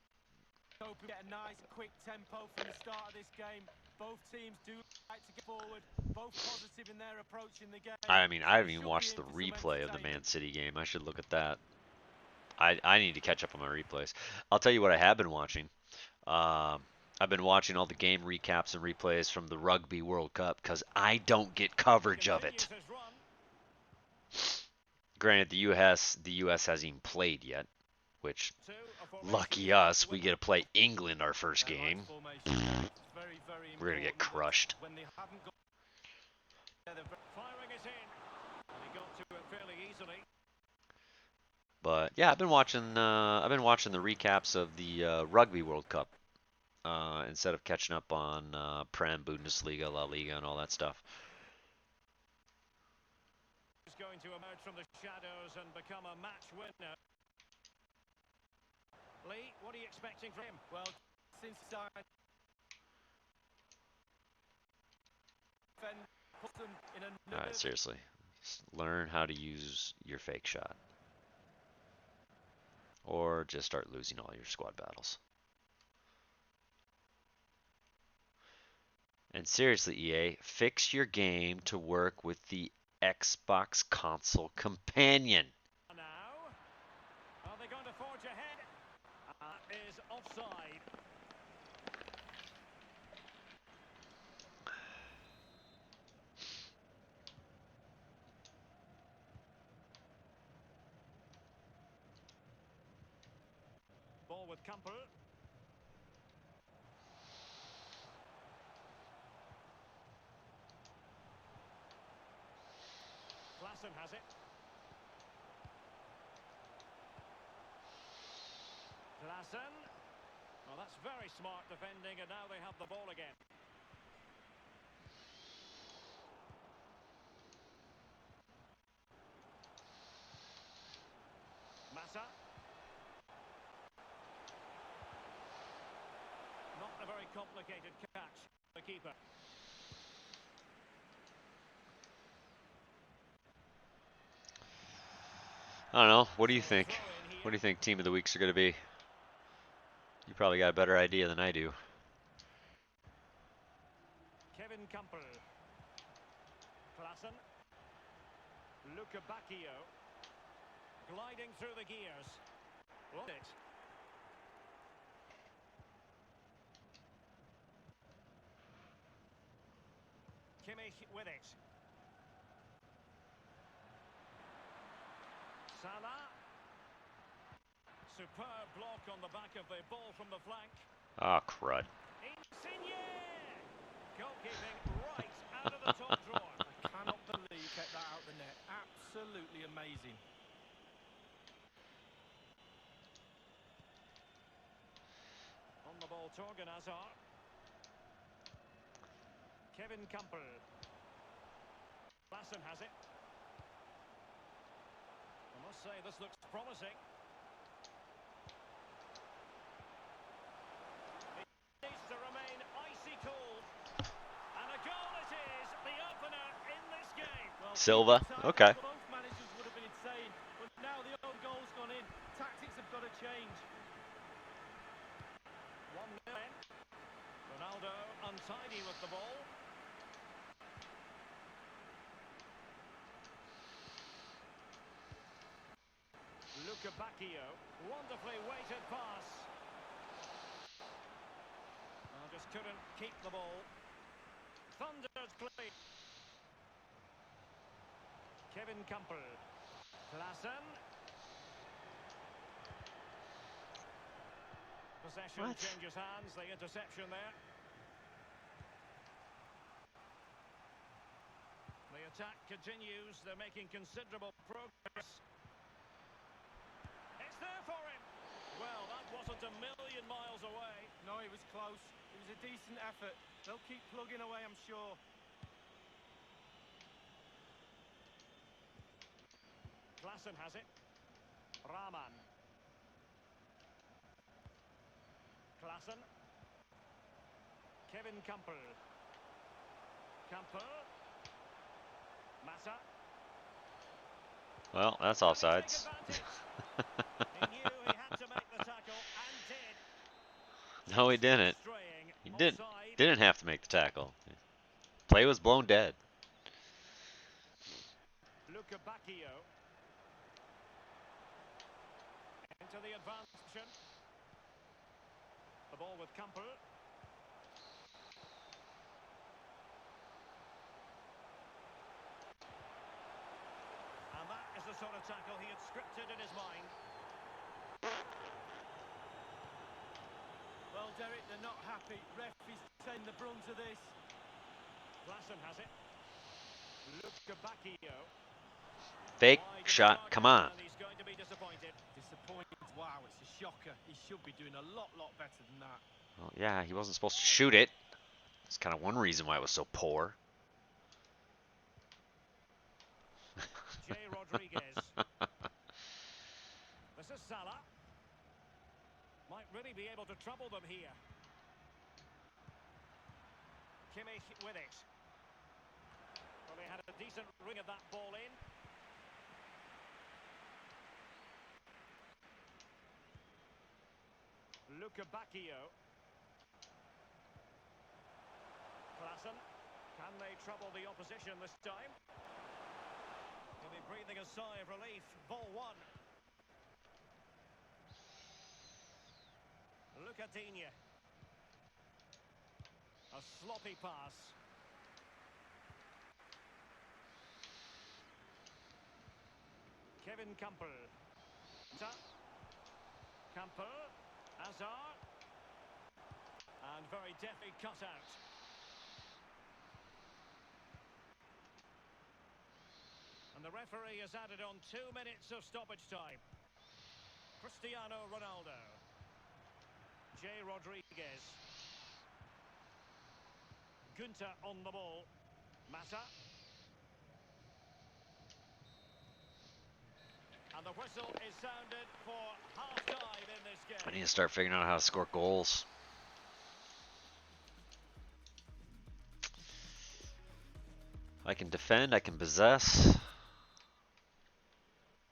Hope we get a nice, quick tempo from the start of this game. Both teams do like to get forward, both positive in their approach in the game. I mean, So I we haven't even should be watched in the for some replay of the Man entertainment. City game. I should look at that. I need to catch up on my replays. I'll tell you what I have been watching. I've been watching all the game recaps and replays from the Rugby World Cup because I don't get coverage of it. Continues his run. Granted, the U.S. hasn't even played yet, which To a formation lucky he wants us, to we win. get to play England our first Their right game. formation is very, very We're gonna get important, but crushed. when they haven't got Firing it in. And he got to it fairly easily. But yeah, I've been watching the recaps of the Rugby World Cup instead of catching up on Prem, Bundesliga, La Liga, and all that stuff. He's going to emerge from the shadows and become a match winner. Lee, what are you expecting from him? well, since I put them in a All right, nervous seriously, learn how to use your fake shot, or just start losing all your squad battles. And seriously, EA, fix your game to work with the Xbox console companion. Now, are they going to forge ahead? Is offside. Ball with Campbell. Klassen has it. Klassen. Well, that's very smart defending, and now they have the ball again. Massa. Not a very complicated catch. The keeper. I don't know. What do you So a think? throw in What here. do you think team of the weeks are going to be? You probably got a better idea than I do. Kevin Campbell. Klassen. Luca Bacchio. Gliding through the gears. Won it. Kimmich with it. Salah. Superb block on the back of the ball from the flank. Ah, crud. Insigne! Goalkeeping right out of the top drawer. I cannot believe he kept that out the net. Absolutely amazing. On the ball, Torgan Hazard. Kevin Campbell. Klassen has it. I must say, this looks promising. It needs to remain icy cold. And a goal it is, the opener in this game. Well, Silva. time Okay. both managers would have been insane, but now the own goal's gone in. Tactics have got to change. 1-0 in. Ronaldo untidy with the ball. Luca Bacchio, wonderfully weighted pass. Oh, just couldn't keep the ball. Thundered clean. Kevin Campbell. Klassen. Possession What? changes hands, the interception there. The attack continues, they're making considerable progress. wasn't a million miles away. No, it was close. It was a decent effort. They'll keep plugging away, I'm sure. Klassen has it. Rahman. Klassen. Kevin Campbell. Campbell. Massa. Well, that's Can he take offsides. advantage? He knew he had to make the tackle and did. No, he Just didn't. straying. He Offside. didn't have to make the tackle. Play was blown dead. Luca Bacchio. Into the advanced option. The ball with Campbell. And that is the sort of tackle he had scripted in his mind. Well, Derek, they're not happy. Ref is taking the brunt of this. Klassen has it. Luca Bacchio. Fake Wide shot. target, Come on. and he's going to be disappointed. Disappointed. Wow, it's a shocker. He should be doing a lot better than that. Well, yeah, he wasn't supposed to shoot it. That's kind of one reason why it was so poor. Jay Rodriguez. This is Salah. Might really be able to trouble them here. Kimmich with it. Well, they had a decent ring of that ball in. Luca Bacchio. Klassen. Can they trouble the opposition this time? He'll be breathing a sigh of relief. Ball one. Luca Digne. A sloppy pass. Kevin Campbell. Campbell. Hazard. And very deftly cut out. And the referee has added on 2 minutes of stoppage time. Cristiano Ronaldo. Jay Rodriguez. Gunter on the ball. Massa. And the whistle is sounded for half-time in this I game. need to start figuring out how to score goals. I can defend, I can possess.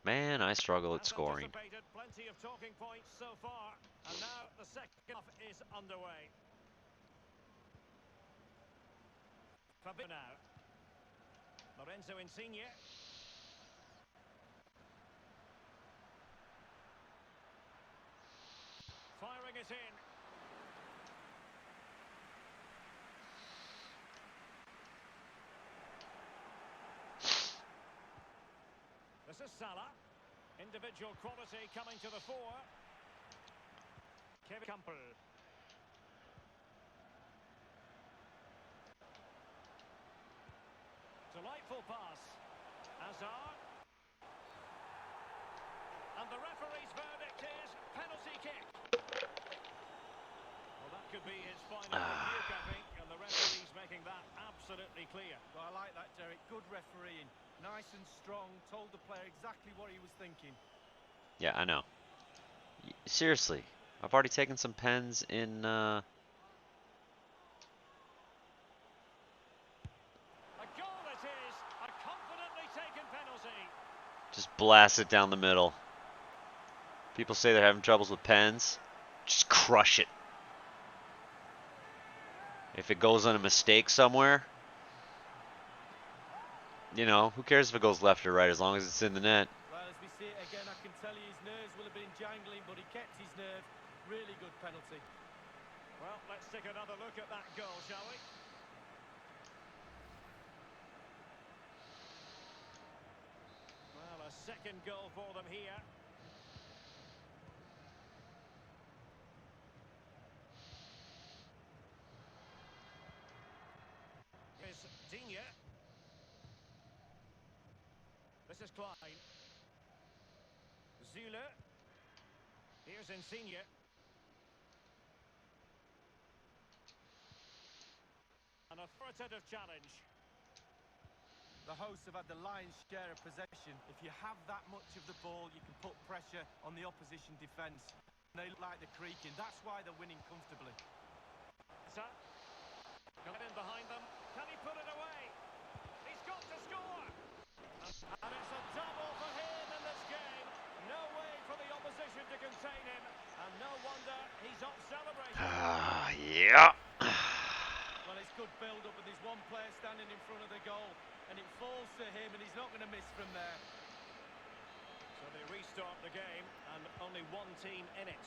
Man, I struggle at As scoring. anticipated, plenty of talking points so far. And now the second half is underway. Fabio now. Lorenzo Insigne. Firing it in. This is Salah. Individual quality coming to the fore. Kevin Campbell. Delightful pass. Hazard. And the referee's verdict is penalty kick. Well, that could be his final rebuke, I think, and the referee's making that absolutely clear. Well, I like that, Derek. Good refereeing. Nice and strong. Told the player exactly what he was thinking. Yeah, I know. Seriously, I've already taken some pens in. A goal it is. A confidently taken penalty. Just blast it down the middle. People say they're having troubles with pens. Just crush it. If it goes on a mistake somewhere, you know, who cares if it goes left or right as long as it's in the net. Well, as we see it again, I can tell you his nerves will have been jangling, but he kept his nerve. Really good penalty. Well, let's take another look at that goal, shall we? Well, a second goal for them here. Here's Digne. This is Klein. Zule. Here's Insigne. An authoritative challenge. The hosts have had the lion's share of possession. If you have that much of the ball, you can put pressure on the opposition defence. They look like they're creaking. That's why they're winning comfortably. Got in behind them. Can he put it away? He's got to score! And it's a double for him in this game. No way for the opposition to contain him. And no wonder he's off celebrating. Yeah. Well, it's good build-up, and there's one player standing in front of the goal, and it falls to him, and he's not going to miss from there. So they restart the game, and only one team in it.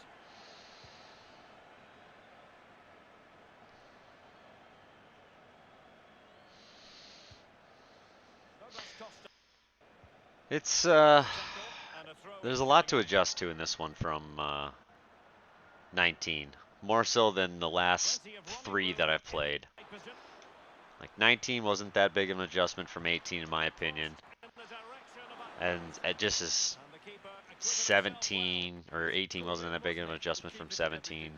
It's there's a lot to adjust to in this one from 19. More so than the last 3 that I've played. Like 19 wasn't that big of an adjustment from 18 in my opinion. And it just is 17 or 18 wasn't that big of an adjustment from 17.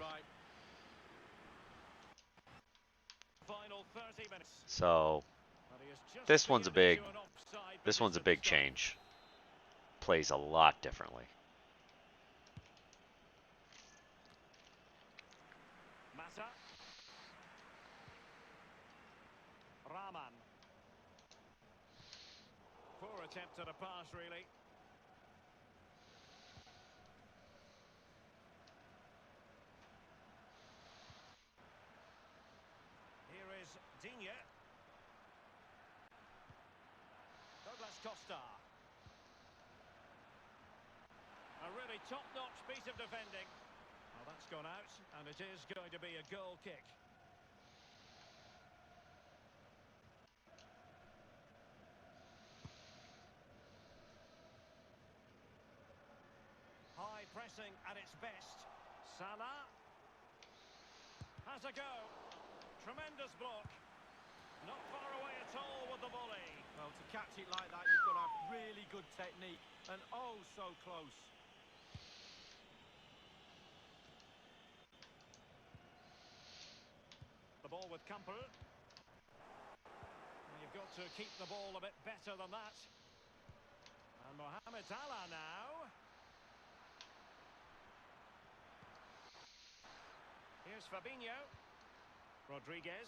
So this one's a big change. Plays a lot differently. Rahman. Poor attempt at a pass, really. Here is Digne. Douglas Costa. A really top-notch piece of defending. Well, that's gone out, and it is going to be a goal kick. High pressing at its best. Salah has a go. Tremendous block. Not far away at all with the volley. Well, to catch it like that, you've got to have really good technique, and oh, so close. The ball with Campbell. You've got to keep the ball a bit better than that. And Mohamed Salah now. Here's Fabinho. Rodriguez.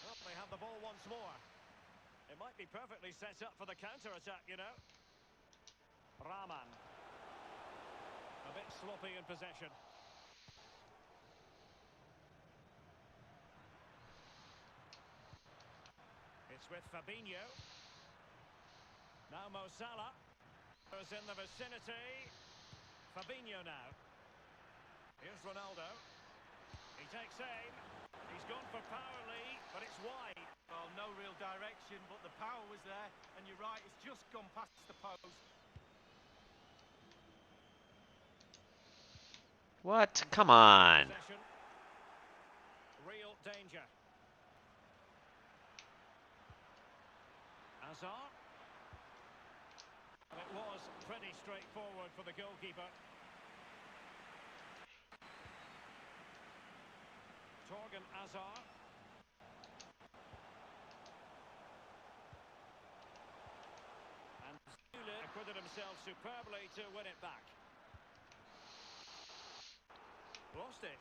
Oh, they have the ball once more. It might be perfectly set up for the counter-attack, you know. Rahman. A bit sloppy in possession. It's with Fabinho. Now Mo Salah is in the vicinity. Fabinho now. Here's Ronaldo. He takes aim. He's gone for power, Lee, but it's wide. Well, no real direction, but the power was there, and you're right, it's just gone past the post. What? Come on. Real danger. Hazard. It was pretty straightforward for the goalkeeper. Torgan Hazard. And Zule acquitted himself superbly to win it back. Lost it.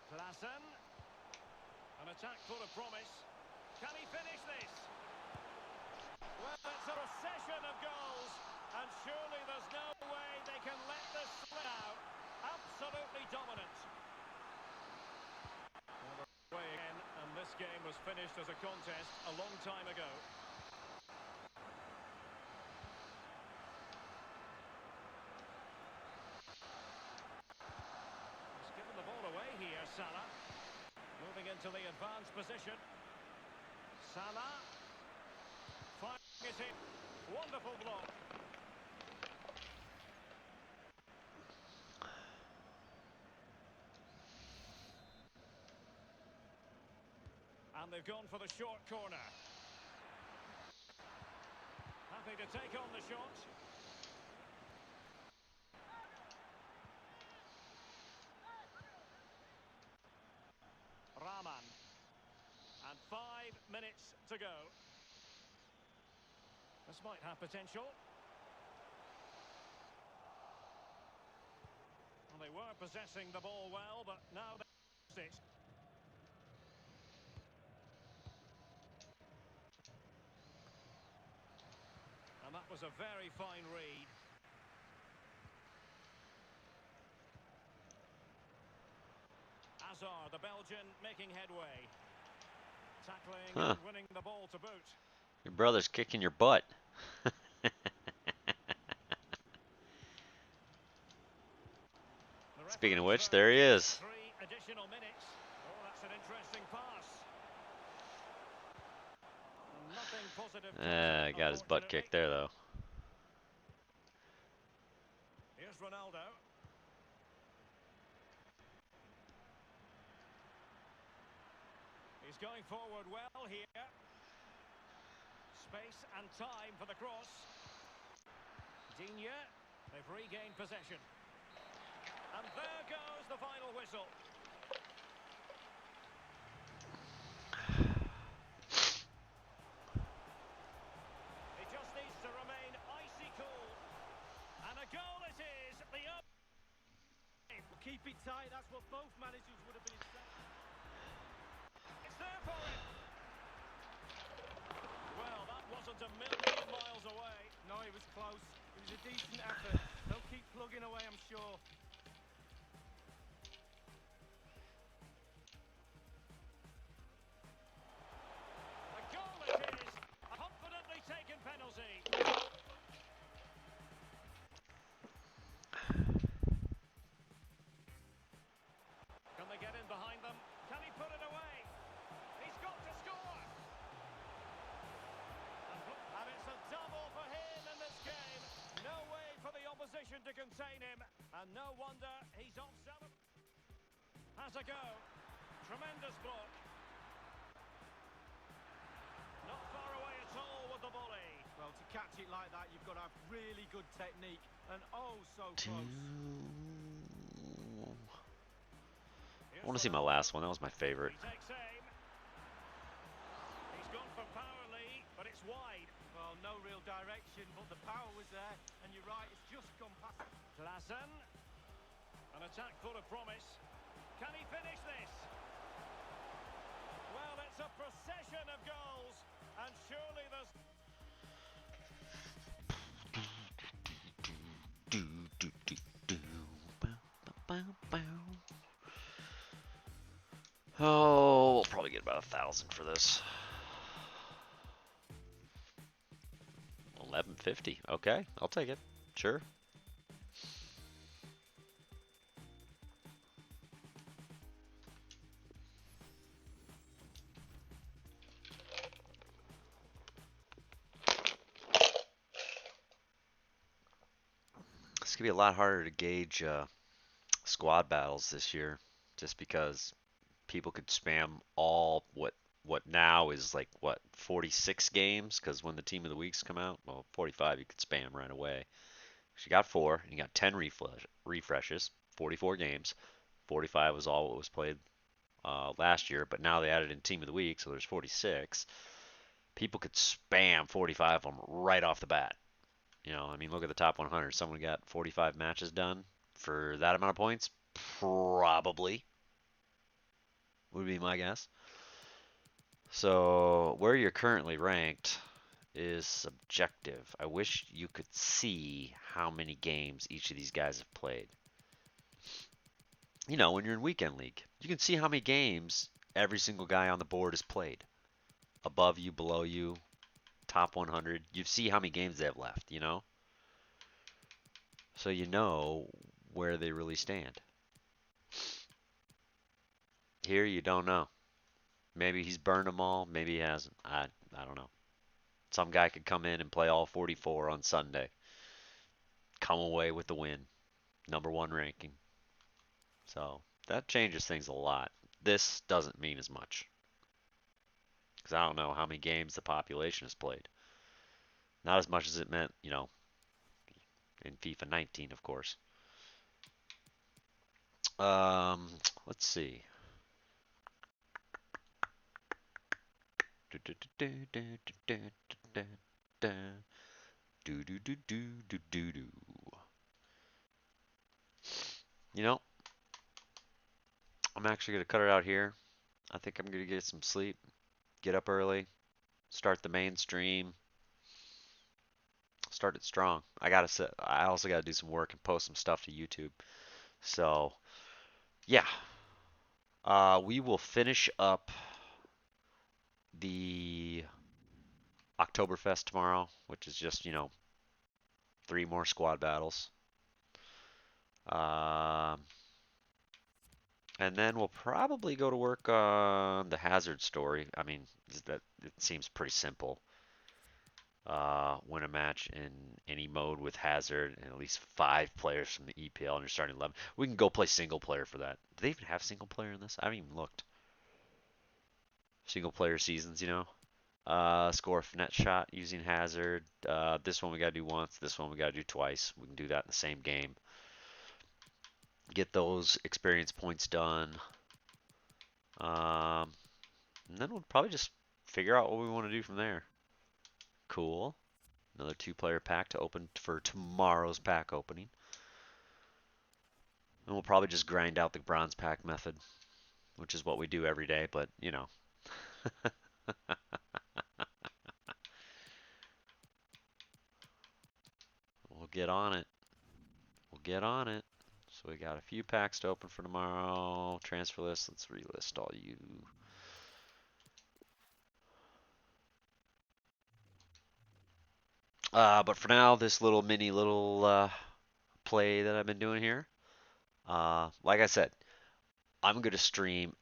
Klassen. An attack full of promise. Can he finish this? Well, it's a procession of goals, and surely there's no way they can let this slip out. Absolutely dominant. Way again, and this game was finished as a contest a long time ago. He's given the ball away here, Salah. Moving into the advanced position. Salah. Firing it in. Wonderful block. And they've gone for the short corner. Happy to take on the shot. minutes to go. This might have potential. Well, they were possessing the ball well, but now they lost it. And that was a very fine read. Hazard, the Belgian, making headway. Tackling Huh. and winning the ball to boot. Your brother's kicking your butt. The Speaking of referee's which, there he verdict is is. 3 additional minutes. Oh, that's an interesting pass. Nothing positive comes of it, Got his butt unfortunately. kicked there, though. Here's Ronaldo. He's going forward well here. Space and time for the cross. Digne. They've regained possession. And there goes the final whistle. He just needs to remain icy cool. And a goal it is. Keep it tight, that's what both managers would have been saying. It's there for him. Well, that wasn't a million miles away. No, it was close. It was a decent effort. They'll keep plugging away, I'm sure. A goal it is. A confidently taken penalty. Can they get in behind them? Can he put it away? He's got to score. And it's a double for him in this game. No way for the opposition to contain him. And no wonder he's off celebrating. Has a go. Tremendous block. Not far away at all with the volley. Well, to catch it like that, you've got to have really good technique. And oh, so close. I want to see my last one. That was my favorite. He takes aim. He's gone for power, Lee, but it's wide. Well, no real direction, but the power was there. And you're right, it's just gone past. Klassen. An attack full of promise. Can he finish this? Well, it's a procession of goals. And surely there's... Oh, we'll probably get about 1,000 for this. 1150. Okay, I'll take it. Sure. It's gonna be a lot harder to gauge squad battles this year, just because people could spam all what now is like what 46 games, because when the team of the weeks come out, well 45 you could spam right away. So you got 4 and you got 10 refreshes, 44 games. 45 was all what was played last year, but now they added in team of the week, so there's 46. People could spam 45 of them right off the bat. You know, I mean, look at the top 100. Someone got 45 matches done for that amount of points? Probably. Would be my guess. So, where you're currently ranked is subjective. I wish you could see how many games each of these guys have played. You know, when you're in weekend league, you can see how many games every single guy on the board has played. Above you, below you, top 100. You see how many games they have left, you know? So you know where they really stand. Here you don't know. Maybe he's burned them all, maybe he hasn't. I don't know. Some guy could come in and play all 44 on Sunday. Come away with the win. #1 ranking. So that changes things a lot. This doesn't mean as much. Because I don't know how many games the population has played. Not as much as it meant, you know, in FIFA 19, of course. Let's see. You know, I'm actually gonna cut it out here. I think I'm gonna get some sleep, get up early, start the mainstream, start it strong. I also gotta do some work and post some stuff to YouTube. So yeah, we will finish up the Oktoberfest tomorrow, which is just, 3 more squad battles. Um, and then we'll probably go to work on the Hazard story. I mean, that it seems pretty simple. Win a match in any mode with Hazard and at least 5 players from the EPL and you're starting 11. We can go play single player for that. Do they even have single player in this? I haven't even looked. Single player seasons, score a net shot using Hazard. This one we gotta do once. This one we gotta do twice. We can do that in the same game. Get those experience points done. Um, and then we'll probably just figure out what we want to do from there. Cool. Another 2-player pack to open for tomorrow's pack opening. And we'll probably just grind out the bronze pack method, which is what we do every day, but we'll get on it. We'll get on it. So we got a few packs to open for tomorrow. Transfer list. Let's relist all you. But for now, this little play that I've been doing here. Like I said, I'm gonna stream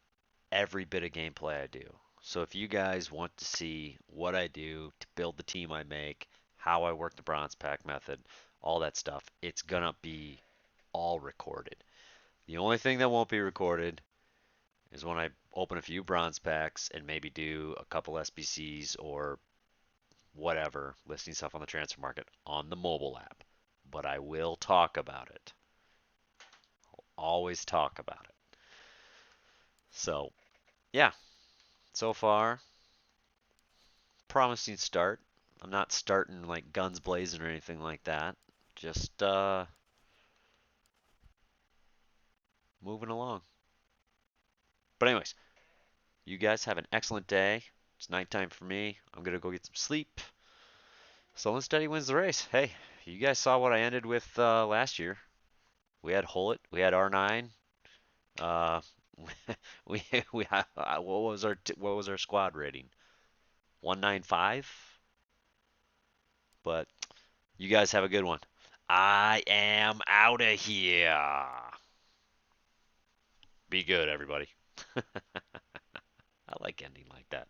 every bit of gameplay I do. So if you guys want to see what I do to build the team I make, how I work the bronze pack method, all that stuff, it's gonna be all recorded. The only thing that won't be recorded is when I open a few bronze packs and maybe do a couple SBCs or whatever, listing stuff on the transfer market on the mobile app. But I will talk about it. I'll always talk about it. So, yeah, so far, promising start. I'm not starting like guns blazing or anything like that. Just moving along. But anyways, you guys have an excellent day. It's nighttime for me. I'm gonna go get some sleep. Slow and steady wins the race. Hey, you guys saw what I ended with last year. We had Hullet, we had R9. Uh, we what was our squad rating? 195. But you guys have a good one. I am out of here. Be good, everybody. I like ending like that.